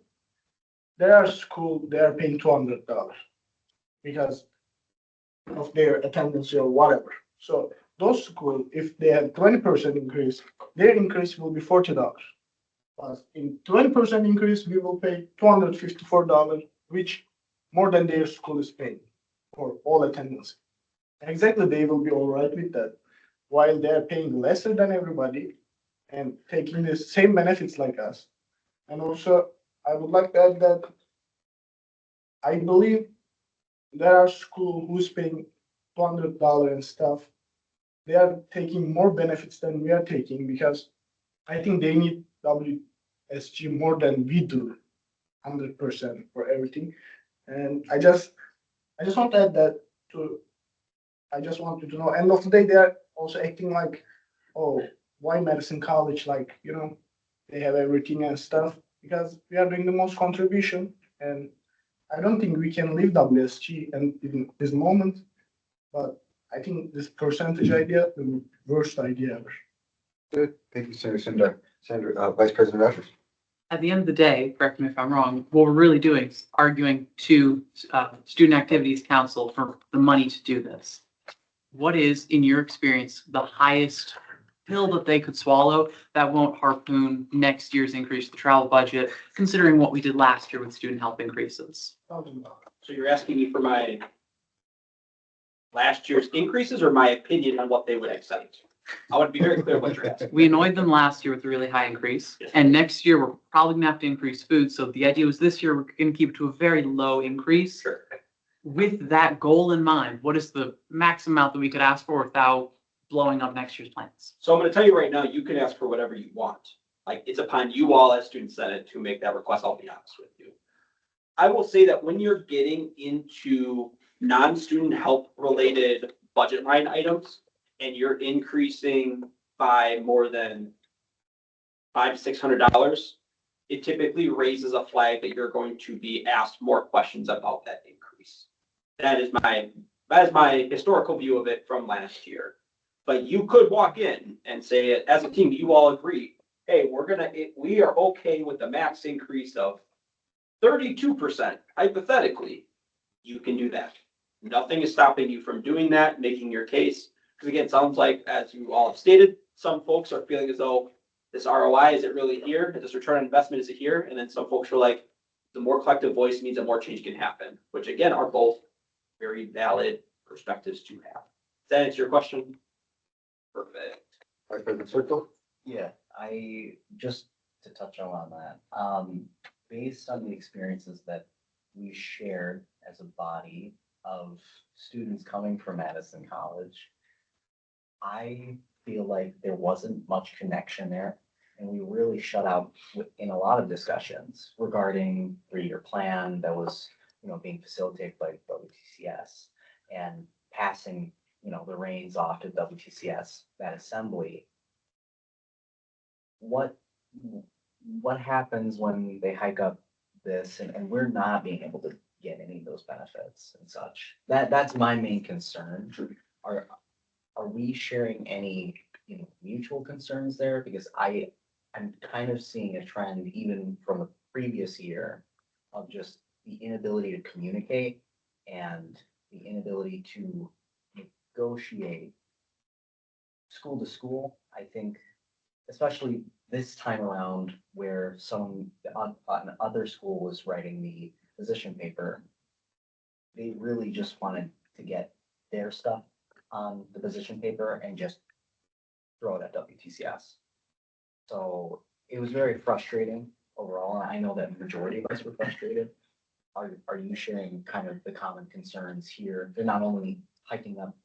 There are schools, they are paying $200 because of their attendance or whatever. So those schools, if they have 20% increase, their increase will be $40. But in 20% increase, we will pay $254, which more than their school is paying for all attendance. Exactly, they will be all right with that, while they're paying lesser than everybody and taking the same benefits like us. And also, I would like to add that I believe there are schools who's paying $200 and stuff. They are taking more benefits than we are taking because I think they need WSG more than we do, 100% for everything. And I just want to add that I just want you to know, end of the day, they are also acting like, oh, why Madison College? Like, they have everything and stuff because we are doing the most contribution. And I don't think we can leave WSG and in this moment, but I think this percentage idea, the worst idea ever. Good. Thank you, Senator Sindor. Senator, Vice President Rogers. At the end of the day, correct me if I'm wrong, what we're really doing is arguing to Student Activities Council for the money to do this. What is, in your experience, the highest pill that they could swallow that won't harpoon next year's increase to the travel budget, considering what we did last year with student health increases? So you're asking me for my last year's increases or my opinion on what they would accept? I want to be very clear what you're asking. We annoyed them last year with a really high increase, Yes. and next year we're probably gonna have to increase food. So the idea was this year we're gonna keep it to a very low increase. Sure. With that goal in mind, what is the max amount that we could ask for without blowing up next year's plans? So I'm gonna tell you right now, you can ask for whatever you want. Like, it's upon you all as student senate to make that request, I'll be honest with you. I will say that when you're getting into non-student help related budget line items and you're increasing by more than $500-600, it typically raises a flag that you're going to be asked more questions about that increase. That is my historical view of it from last year. But you could walk in and say, as a team, you all agree, hey, we are okay with the max increase of 32%, hypothetically. You can do that. Nothing is stopping you from doing that, making your case. Because again, it sounds like, as you all have stated, some folks are feeling as though this ROI, is it really here? This return on investment, is it here? And then some folks are like, the more collective voice means that more change can happen, which again, are both very valid perspectives to have. Does that answer your question? Perfect. Vice President Circle? Yeah, I, just to touch on that, based on the experiences that we shared as a body of students coming from Madison College, I feel like there wasn't much connection there. And we really shut out in a lot of discussions regarding three-year plan that was, being facilitated by WTCS and passing, the reins off to WTCS, that assembly. What happens when they hike up this and we're not being able to get any of those benefits and such? That's my main concern. Are we sharing any, mutual concerns there? Because I'm kind of seeing a trend even from the previous year of just the inability to communicate and the inability to negotiate school to school. I think, especially this time around where another school was writing the position paper, they really just wanted to get their stuff on the position paper and just throw it at WTCS. So it was very frustrating overall, and I know that the majority of us were frustrated. Are you sharing kind of the common concerns here? They're not only hiking up,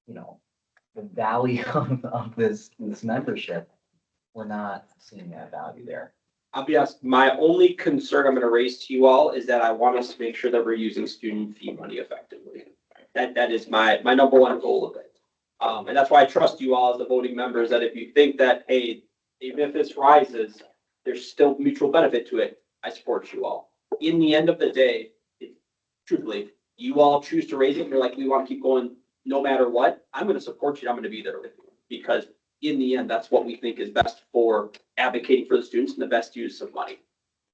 the value of this membership, we're not seeing that value there. I'll be honest, my only concern I'm gonna raise to you all is that I want us to make sure that we're using student fee money effectively. That is my number one goal of it. And that's why I trust you all as the voting members, that if you think that, hey, even if this rises, there's still mutual benefit to it, I support you all. In the end of the day, truthfully, you all choose to raise it, and you're like, we want to keep going no matter what, I'm gonna support you, I'm gonna be there with you. Because in the end, that's what we think is best for advocating for the students and the best use of money.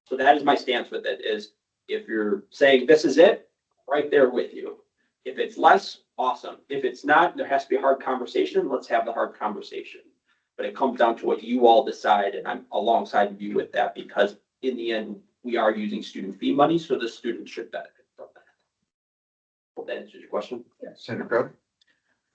So that is my stance with it, is if you're saying this is it, right there with you. If it's less, awesome. If it's not, there has to be a hard conversation, let's have the hard conversation. But it comes down to what you all decide, and I'm alongside you with that, because in the end, we are using student fee money, so the students should benefit from that. Hope that answers your question. Senator Crowder?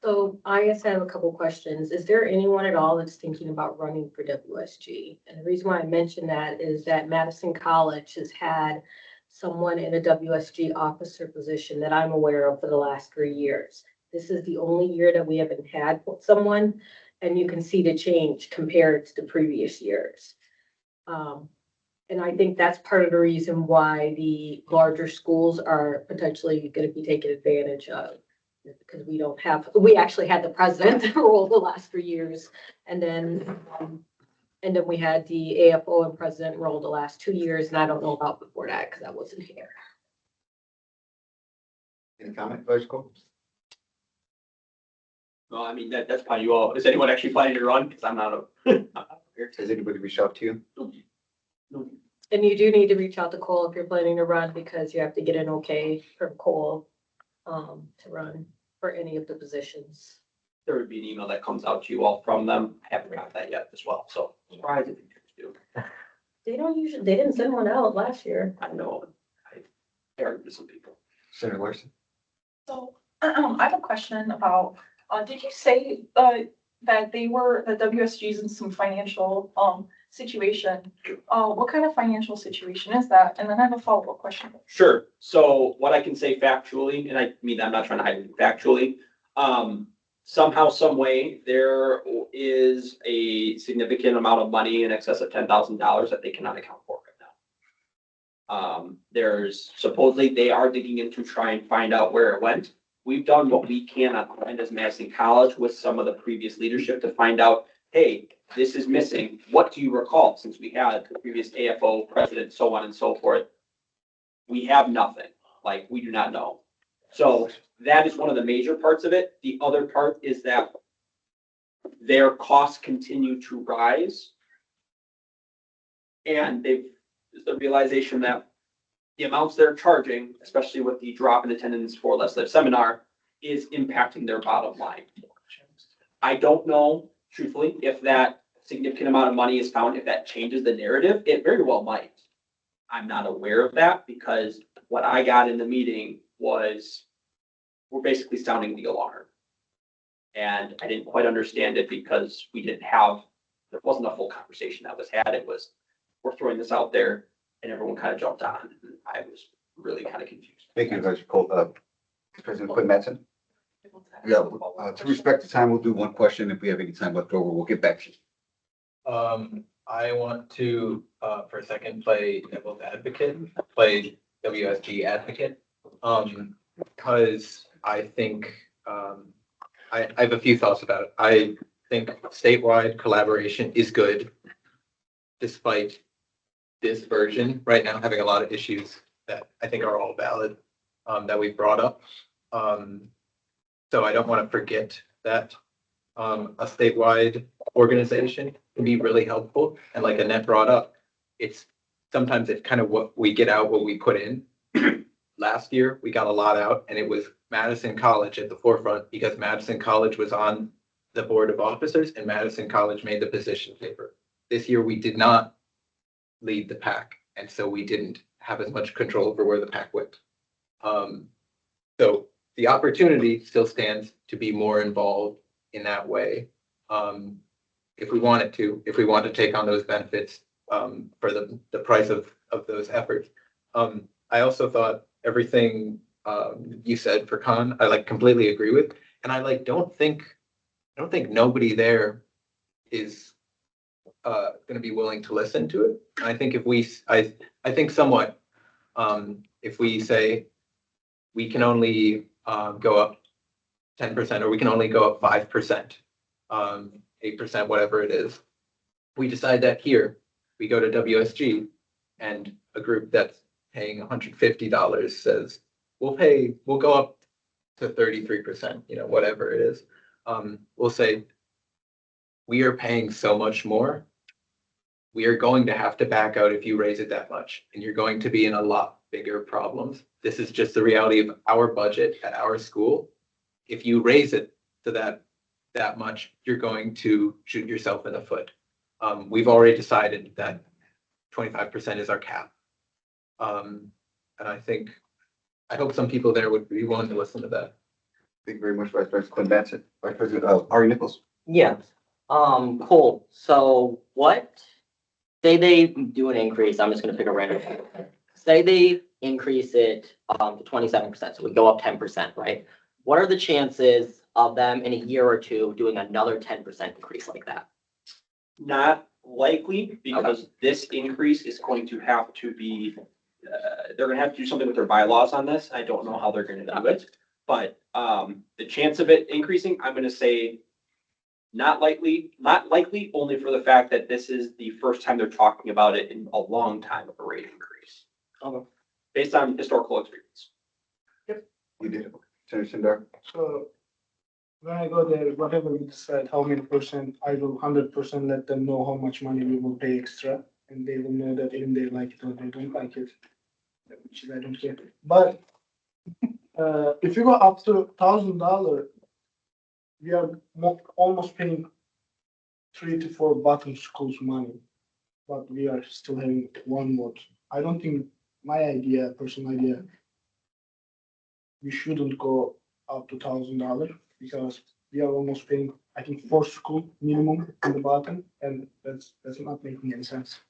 So I just have a couple questions. Is there anyone at all that's thinking about running for WSG? And the reason why I mention that is that Madison College has had someone in a WSG officer position that I'm aware of for the last 3 years. This is the only year that we haven't had someone, and you can see the change compared to the previous years. And I think that's part of the reason why the larger schools are potentially going to be taken advantage of. Because we actually had the president role the last 3 years. And then we had the AFO and president role the last 2 years. And I don't know about before that because I wasn't here. Any comment, Vice Cole? Well, I mean, that's probably you all. Is anyone actually planning to run? Because I'm not Has anybody reached out to you? And you do need to reach out to Cole if you're planning to run, because you have to get an okay from Cole to run for any of the positions. There would be an email that comes out to you all from them. I haven't got that yet as well, so surprised if you do. They didn't send one out last year. I know. I heard to some people. Senator Larson? So I have a question about, did you say that the WSG is in some financial, situation. What kind of financial situation is that? And then I have a follow-up question. Sure. So what I can say factually, and I mean, I'm not trying to hide it factually, somehow, some way, there is a significant amount of money in excess of $10,000 that they cannot account for right now. There's supposedly they are digging in to try and find out where it went. We've done what we can on our end as Madison College with some of the previous leadership to find out, hey, this is missing. What do you recall? Since we had the previous AFO president, so on and so forth. We have nothing. Like, we do not know. So that is one of the major parts of it. The other part is that their costs continue to rise. And there's the realization that the amounts they're charging, especially with the drop in attendance for Let's Live seminar, is impacting their bottom line. I don't know, truthfully, if that significant amount of money is found, if that changes the narrative. It very well might. I'm not aware of that because what I got in the meeting was we're basically sounding the alarm. And I didn't quite understand it because there wasn't a full conversation that was had. It was, we're throwing this out there and everyone kind of jumped on. And I was really kind of confused. Thank you, Vice President Quinn Mattson. Yeah, to respect the time, we'll do one question. If we have any time left over, we'll get back to you. I want to, for a second, play devil's advocate, play WSG advocate. Because I think, I have a few thoughts about it. I think statewide collaboration is good, despite this version right now having a lot of issues that I think are all valid, that we've brought up. So I don't want to forget that a statewide organization can be really helpful. And like Annette brought up, sometimes it's kind of what we get out, what we put in. Last year, we got a lot out, and it was Madison College at the forefront because Madison College was on the board of officers and Madison College made the position paper. This year, we did not lead the pack, and so we didn't have as much control over where the pack went. So the opportunity still stands to be more involved in that way. If we wanted to, if we want to take on those benefits for the price of those efforts. I also thought everything you said for Khan, I completely agree with. And I don't think nobody there is going to be willing to listen to it. I think I think somewhat, if we say we can only go up 10% or we can only go up 5%, 8%, whatever it is, we decide that here, we go to WSG and a group that's paying $150 says, we'll go up to 33%, whatever it is. We'll say, we are paying so much more. We are going to have to back out if you raise it that much, and you're going to be in a lot bigger problems. This is just the reality of our budget at our school. If you raise it to that much, you're going to shoot yourself in the foot. We've already decided that 25% is our cap. And I hope some people there would be willing to listen to that. Thank you very much, Vice President Quinn Mattson. Vice President Ari Nichols. Yeah. Cool. So say they do an increase, I'm just gonna pick a random. Say they increase it to 27%, so we go up 10%, right? What are the chances of them in a year or two doing another 10% increase like that? Not likely, because this increase is going to have to be, they're gonna have to do something with their bylaws on this. I don't know how they're gonna do it. But the chance of it increasing, I'm gonna say not likely only for the fact that this is the first time they're talking about it in a long time of a rate increase. Okay. Based on historical experience. You did. Senator Sindar. So when I go there, whatever we decide, how many percent, I will 100% let them know how much money we will pay extra. And they will know that even they like it or they don't like it, which is I don't care. But if you go up to $1,000, we are almost paying 3 to 4 bottom schools money, but we are still having one vote. I don't think personal idea, we shouldn't go up to $1,000 because we are almost paying I think 4 school minimum in the bottom, and that's not making any sense.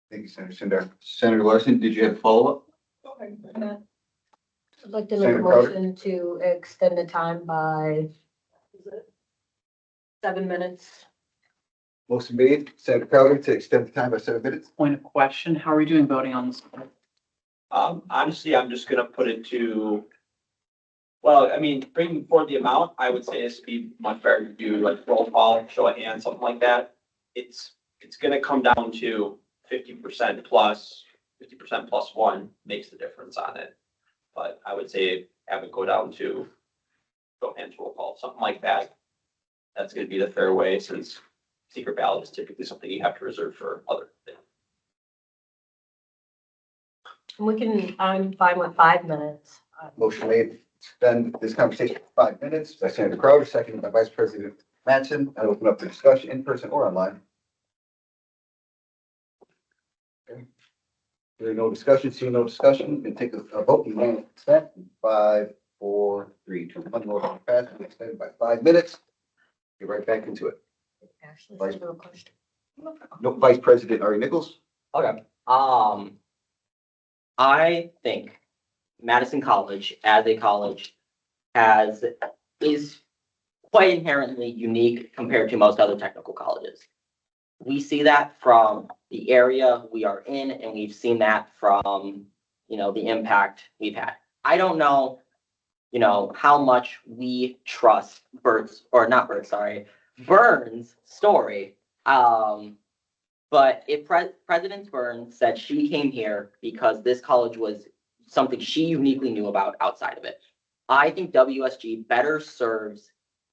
Thank you, Senator Sindar. Senator Larson, did you have a follow-up? I'd like to make a Senator Crowder? motion to extend the time by, is it 7 minutes? Motion made, Senator Crowder, to extend the time by 7 minutes. Point of question, how are we doing voting on this? Honestly, I'm just gonna put it to, well, I mean, bringing forward the amount, I would say this would be much better to do like roll call, show of hands, something like that. It's gonna come down to 50% plus, 50% plus one makes the difference on it. But I would say have it go down to show of hands, roll call, something like that. That's gonna be the fair way, since secret ballot is typically something you have to reserve for other things. I'm fine with 5 minutes. Motion made, extend this conversation for 5 minutes by Senator Crowder, seconded by Vice President Mattson. I open up the discussion in person or online. Okay. There no discussion, seeing no discussion, and take a vote. You want to extend 5, 4, 3, 2, 1. Motion passed. We extended by 5 minutes. Get right back into it. Ashley, Vice- no question. No, Vice President Ari Nichols. Okay, I think Madison College as a college is quite inherently unique compared to most other technical colleges. We see that from the area we are in, and we've seen that from, the impact we've had. I don't know, how much we trust Burns story. But if President Burns said she came here because this college was something she uniquely knew about outside of it, I think WSG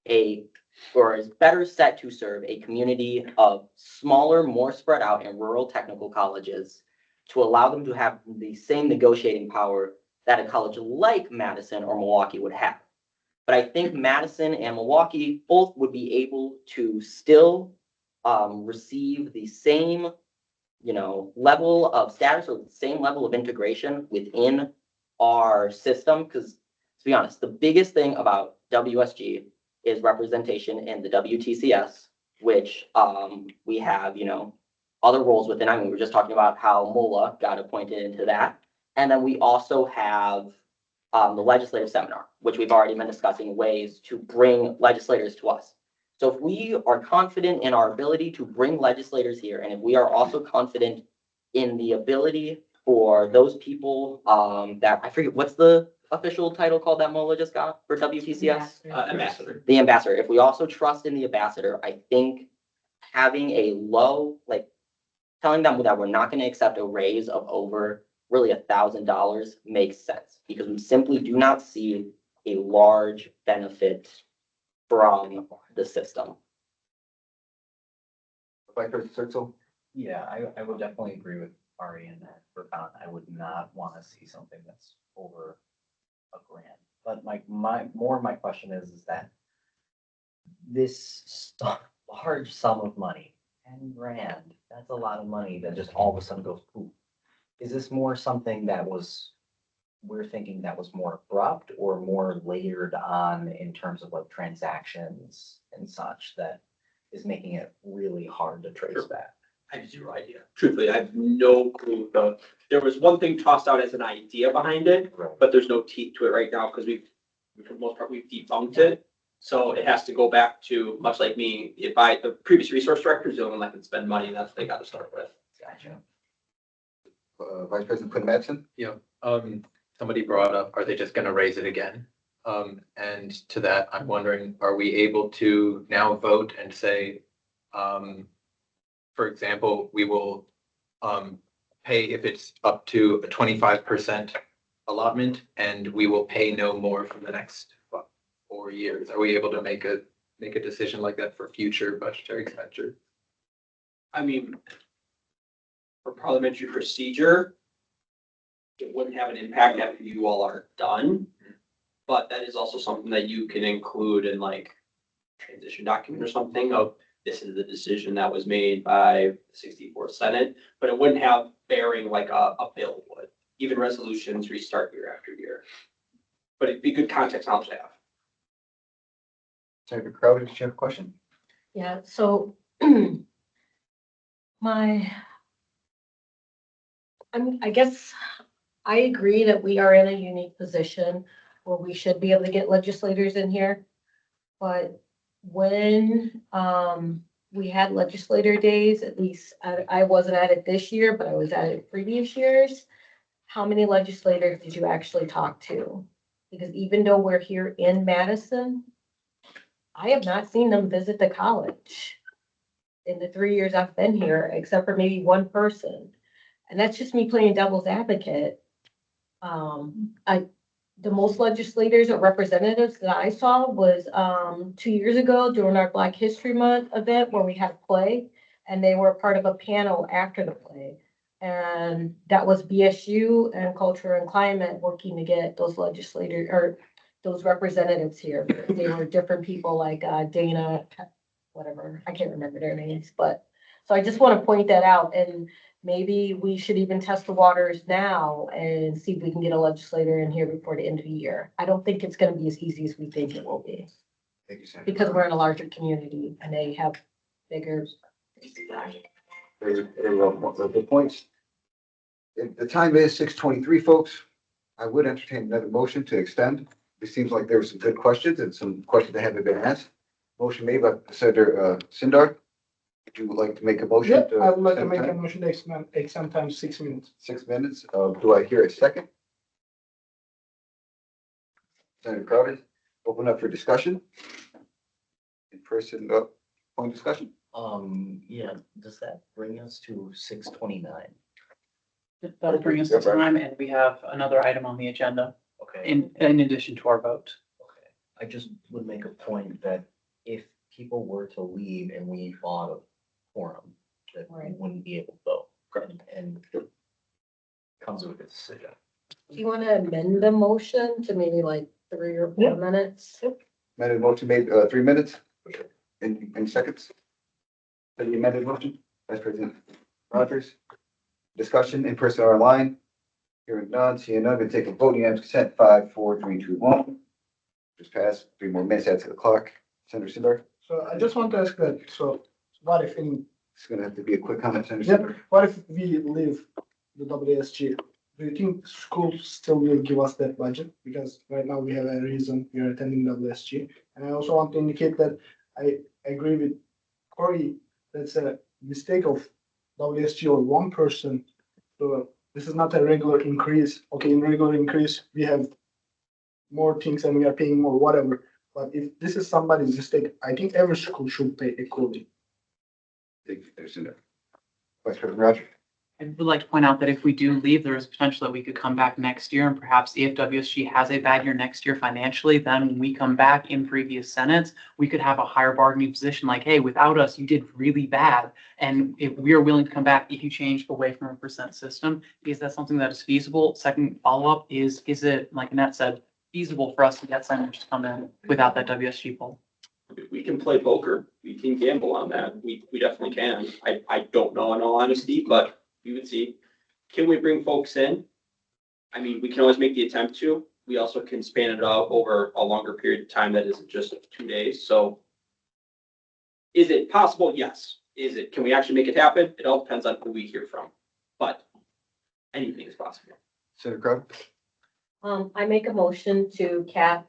is better set to serve a community of smaller, more spread out and rural technical colleges to allow them to have the same negotiating power that a college like Madison or Milwaukee would have. But I think Madison and Milwaukee both would be able to still receive the same, level of status or the same level of integration within our system. Because to be honest, the biggest thing about WSG is representation in the WTCS, which we have, other roles within. I mean, we were just talking about how MOLA got appointed into that. And then we also have the legislative seminar, which we've already been discussing ways to bring legislators to us. So if we are confident in our ability to bring legislators here, and if we are also confident in the ability for those people that, I forget, what's the official title called that MOLA just got for WTCS? Ambassador. The ambassador. If we also trust in the ambassador, I think having a low, telling them that we're not going to accept a raise of over really $1,000 makes sense, because we simply do not see a large benefit from the system. Vice President Surtsel. Yeah, I would definitely agree with Ari in that regard. I would not want to see something that's over $1,000. But my question is that this large sum of money, $10,000, that's a lot of money that just all of a sudden goes poof. Is this more something we're thinking that was more abrupt or more layered on in terms of like transactions and such that is making it really hard to trace back? I have zero idea. Truthfully, I have no clue. There was one thing tossed out as an idea behind it, but there's no teeth to it right now because for the most part, we've debunked it. So it has to go back to, much like me, the previous resource director is the only one that can spend money, and that's what they got to start with. Gotcha. Vice President Quinn Mattson. Somebody brought up, are they just going to raise it again? And to that, I'm wondering, are we able to now vote and say, for example, we will pay if it's up to a 25% allotment, and we will pay no more for the next 4 years? Are we able to make a decision like that for future budgetary expenditure? I mean, for parliamentary procedure, it wouldn't have an impact after you all are done. But that is also something that you can include in like transition document or something of, this is the decision that was made by the 64th Senate, but it wouldn't have bearing like a bill would. Even resolutions restart year after year. But it'd be good context knowledge to have. Senator Crowder, did you have a question? Yeah, so my, I guess I agree that we are in a unique position where we should be able to get legislators in here. But when, we had legislator days, at least I wasn't at it this year, but I was at it previous years. How many legislators did you actually talk to? Because even though we're here in Madison, I have not seen them visit the college in the 3 years I've been here, except for maybe one person. And that's just me playing devil's advocate. The most legislators or representatives that I saw was, 2 years ago during our Black History Month event where we had a play. And they were part of a panel after the play. And that was BSU and Culture and Climate working to get those legislators or those representatives here. They were different people like, Dana, whatever, I can't remember their names, but, so I just want to point that out, and maybe we should even test the waters now and see if we can get a legislator in here before the end of the year. I don't think it's gonna be as easy as we think it will be, Thank you, Senator. because we're in a larger community and they have bigger. Very well, good points. The time is 6:23, folks. I would entertain another motion to extend. It seems like there were some good questions and some questions that haven't been asked. Motion made by Senator Sindar. Would you like to make a motion? Yeah, I would like to extend make a time? motion to extend time 6 minutes. 6 minutes. Do I hear a second? Senator Crowder, open up for discussion. In person, point discussion. Yeah, does that bring us to 6:29? That'll bring us to time, and we have another item on the agenda Okay. in addition to our vote. Okay. I just would make a point that if people were to leave and we bought a quorum, that we Right. wouldn't be able to vote. And comes with a decision. Do you want to amend the motion to maybe like 3 or 4 minutes? Amended motion made, 3 minutes. In seconds. The amended motion, Vice President Rogers. Discussion in person or online. Hearing none, seeing none, gonna take a vote. Unanimous consent, 5, 4, 3, 2, 1. Just passed. 3 more minutes after the clock. Senator Sindar. So I just want to ask that, so what if in, It's gonna have to be a quick comment, Senator Yep. Sindar. what if we leave the WSG? Do you think schools still will give us that budget? Because right now we have a reason we are attending WSG. And I also want to indicate that I agree with Corey, that's a mistake of WSG or one person. So this is not a regular increase. Okay, in regular increase, we have more things and we are paying more, whatever. But if this is somebody's mistake, I think every school should pay equally. Thank you, Senator Sindar. Vice President Rogers. I would like to point out that if we do leave, there is potential that we could come back next year, and perhaps if WSG has a bad year next year financially, then when we come back in previous senates, we could have a higher bargaining position, like, hey, without us, you did really bad. And if we are willing to come back, if you change away from a percent system, is that something that is feasible? Second follow-up is it, like Annette said, feasible for us to get senators to come in without that WSG poll? We can play poker. We can gamble on that. We definitely can. I don't know in all honesty, but we would see. Can we bring folks in? I mean, we can always make the attempt to. We also can span it out over a longer period of time that isn't just 2 days. So is it possible? Yes. Can we actually make it happen? It all depends on who we hear from, but anything is possible. Senator Crowder. I make a motion to cap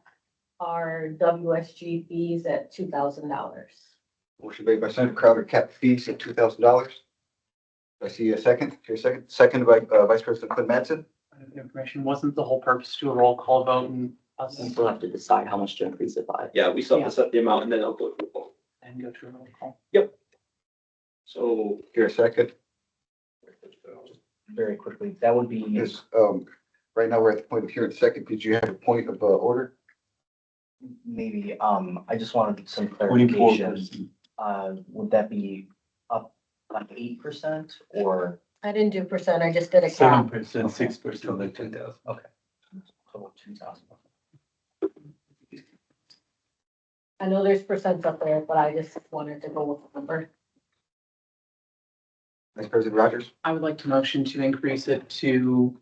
our WSG fees at $2,000. Motion made by Senator Crowder, cap fees at $2,000. I see a second. Here, second. Second by Vice President Quinn Mattson. Information wasn't the whole purpose to a roll call vote and us We still have to decide how much to increase it by. Yeah, we still have to set the amount and then I'll go through both. and go to a roll call. So Here, a second. Very quickly, that would be, Is, right now we're at the point of hearing second. Did you have a point of order? maybe, I just wanted some clarification. Would that be up like 8% or I didn't do percent, I just did a cap. 7%, 6%, like 10,000. total 2,000? I know there's percents up there, but I just wanted to go with the number. Vice President Rogers. I would like to motion to increase it to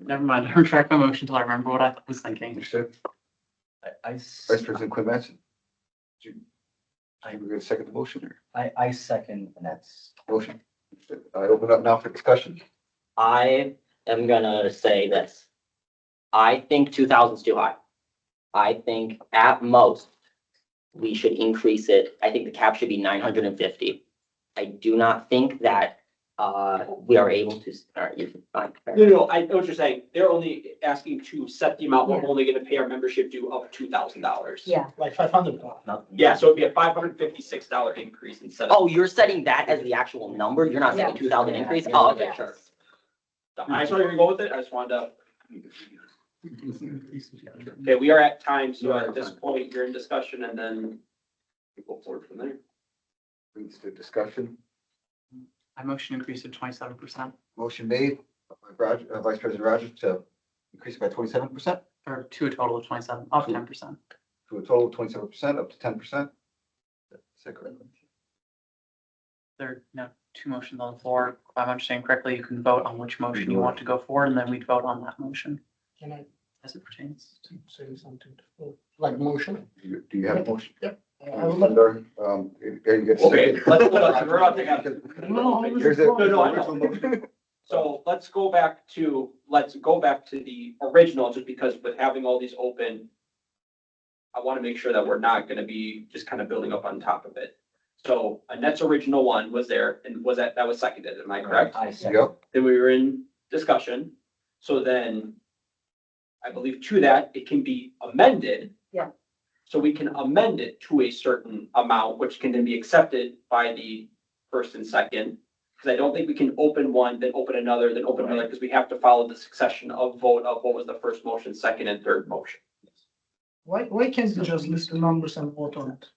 Never mind, I retract my motion until I remember what I was thinking. Understood? I, Vice President Quinn Mattson. We're gonna second the motion or I second, and that's, motion? I open up now for discussion. I am gonna say this. I think 2,000 is too high. I think at most, we should increase it. I think the cap should be 950. I do not think that, we are able to, all right, you're fine. No, I know what you're saying. They're only asking to set the amount. We're only gonna pay our membership due of $2,000. Yeah, Like 500. nothing. Yeah, so it'd be a $556 increase instead of. Oh, you're setting that as the actual number? You're not saying Yeah. 2,000 increase? Oh, okay, Yes. sure. I just wanted to go with it. I just wanted to. Okay, we are at time, so at this point, you're in discussion and then we go forward from there. Brings to discussion. I motion increase to 27%, Motion made by Vice President Rogers to increase it by 27% or to a total of 27, of 10%. to a total of 27%, up to 10%. Is that correct? There are no two motions on the floor. If I'm understanding correctly, you can vote on which motion you want to go for, and then we'd vote on that motion Can I as it pertains. say something? Like motion? Do you have a motion? I would like. Are you good? Okay, let's hold on. We're about to have. No, I was Here's just it. No, I know. So let's go back to the original, just because with having all these open, I want to make sure that we're not going to be just kind of building up on top of it. So Annette's original one was there and that was seconded, am I correct? I second. Yep. Then we were in discussion. So then I believe to that, it can be amended. Yeah. So we can amend it to a certain amount, which can then be accepted by the first and second. Because I don't think we can open one, then open another, then open another, because we have to follow the succession of vote of what was the first motion, second and third motion. Why can't you just list the numbers and vote on it?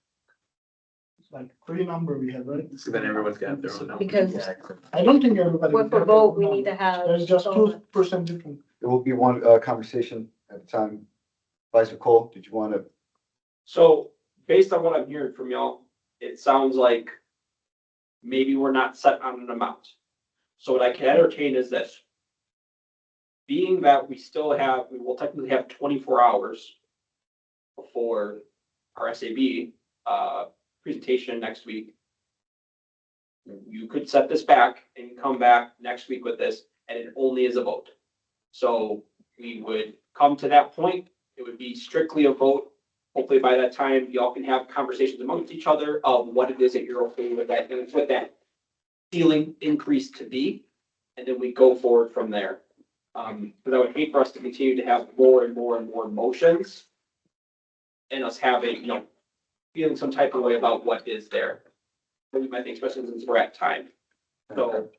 It's like 3 number we have, right? So then everyone's got their own number. because I don't think everybody. with the vote, we need to have. There's just so 2% different. It will be one conversation at a time. Vice Cole, did you want to? So based on what I'm hearing from y'all, it sounds like maybe we're not set on an amount. So what I can entertain is this. Being that we will technically have 24 hours before our SAB presentation next week. You could set this back and come back next week with this, and it only is a vote. So we would come to that point, it would be strictly a vote. Hopefully by that time, y'all can have conversations amongst each other of what it is that you're okay with that ceiling increase to be, and then we go forward from there. Because I would hate for us to continue to have more and more and more motions and us having, feeling some type of way about what is there. I think, especially since we're at time. So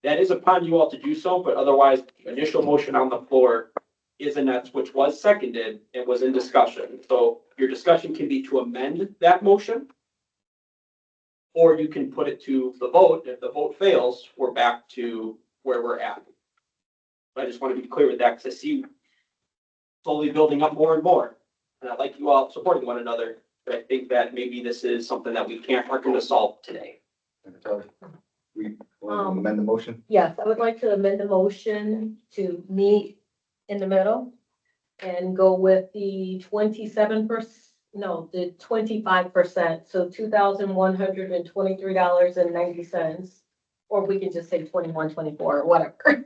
that is upon you all to do so, but otherwise, initial motion on the floor is Annette's, which was seconded and was in discussion. So your discussion can be to amend that motion. Or you can put it to the vote. If the vote fails, we're back to where we're at. But I just want to be clear with that because I see slowly building up more and more. And I like you all supporting one another, but I think that maybe this is something that we aren't going to solve today. We want to amend the motion? Yes, I would like to amend the motion to meet in the middle and go with the 25%, so $2,123.90. Or we can just say 2124 or whatever. Okay,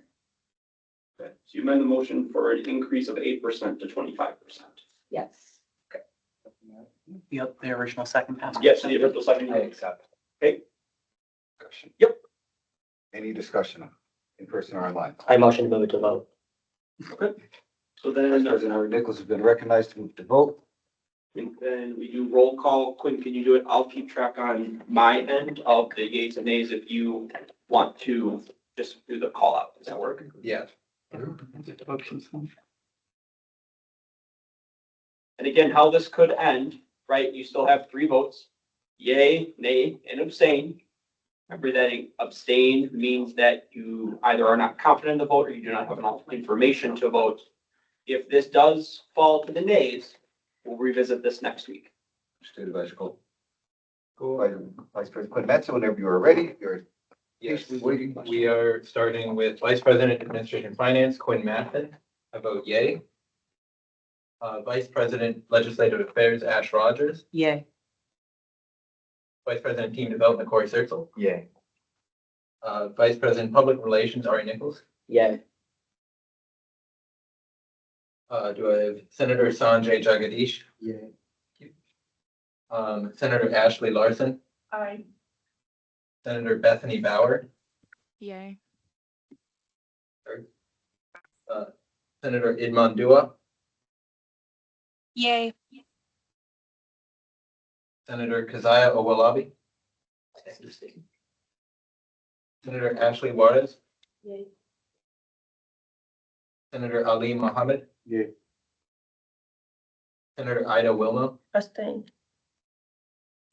so you amend the motion for an increase of 8% to 25%. Yes. The original second pass. Yes, the original second. I accept. Discussion. Yep. Any discussion in person or online? I motion to move it to vote. So Vice then, President Howard Nichols has been recognized to move to vote. then we do roll call. Quinn, can you do it? I'll keep track on my end of the yeas and nays if you want to just do the call out. Does that work? Yeah. And again, how this could end, right? You still have 3 votes, yay, nay, and abstain. Remember that abstain means that you either are not confident in the vote or you do not have enough information to vote. If this does fall to the nays, we'll revisit this next week. Stated Vice Cole. Vice President Quinn Mattson, whenever you are ready, you're Yes, Patiently waiting. we are starting with Vice President, Administration and Finance, Quinn Mathen. I vote yay. Vice President, Legislative Affairs, Ash Rogers. Yay. Vice President, Team Development, Corey Sertzel. Yay. Vice President, Public Relations, Ari Nichols. Yeah, Do I have Senator Sanjay Jagadish? Yay. Senator Ashley Larson, I, Senator Bethany Bauer, Yay. Senator Idman Dua, Yay. Senator Keziah Owolabi, Senator Ashley Juarez, Yay. Senator Ali Mohammed. Yay. Senator Ida Wilma, Abstain.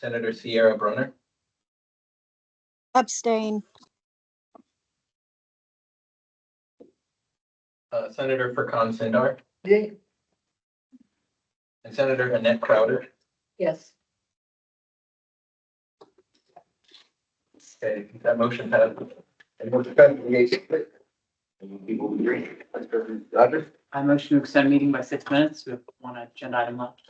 Senator Sierra Brunner, Abstain. Senator Furkan Sindar, Yay. and Senator Annette Crowder. Yes. Okay, that motion passed. And motion passes, the ayes have it. And people will be ready. Vice President Rogers. I motion to extend meeting by 6 minutes. We have one agenda item left.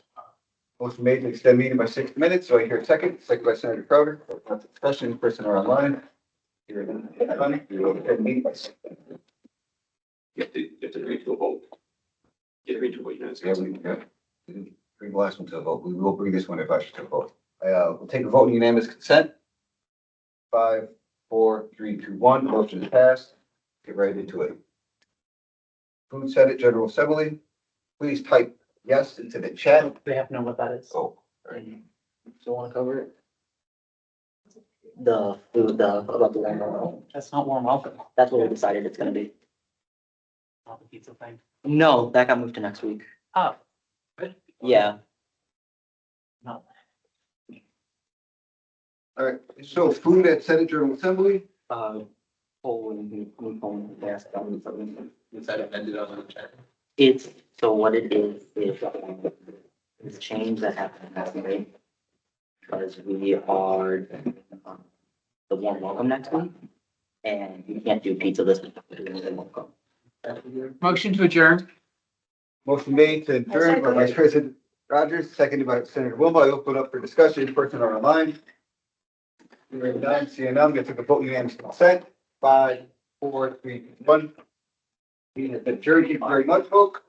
Motion made to extend meeting by 6 minutes. So I hear a second. Second by Senator Crowder. Discussion, in person or online. Here it is. We will extend meeting by 6 minutes. You have to agree to a vote. You have to agree to a vote. Yeah, we didn't bring the last one to a vote. We will bring this one if I should to a vote. We'll take a vote in unanimous consent. 5, 4, 3, 2, 1. Motion is passed. Get right into it. Food Senate General Assembly, please type yes into the chat. They have to know what that is. Oh, still wanna cover it? The food, about the warm welcome. That's not warm welcome. That's what we decided it's gonna be. Not the pizza thing. No, that got moved to next week. Oh. Yeah, No. all right. So food at Senate General Assembly, Poland, yes, Is that amended on the check? it's, so what it is, it's change that happened last night. Because we are, the warm welcome next week, and you can't do pizza this week. Welcome. Motion to adjourn. motion made to adjourn by Vice President Rogers, seconded by Senator Wilma. I open up for discussion, in person or online. Hearing none, seeing none, I'm gonna take a vote unanimous consent. 5, 4, 3, 2, 1. Meeting has been adjourned. Thank you very much, folks.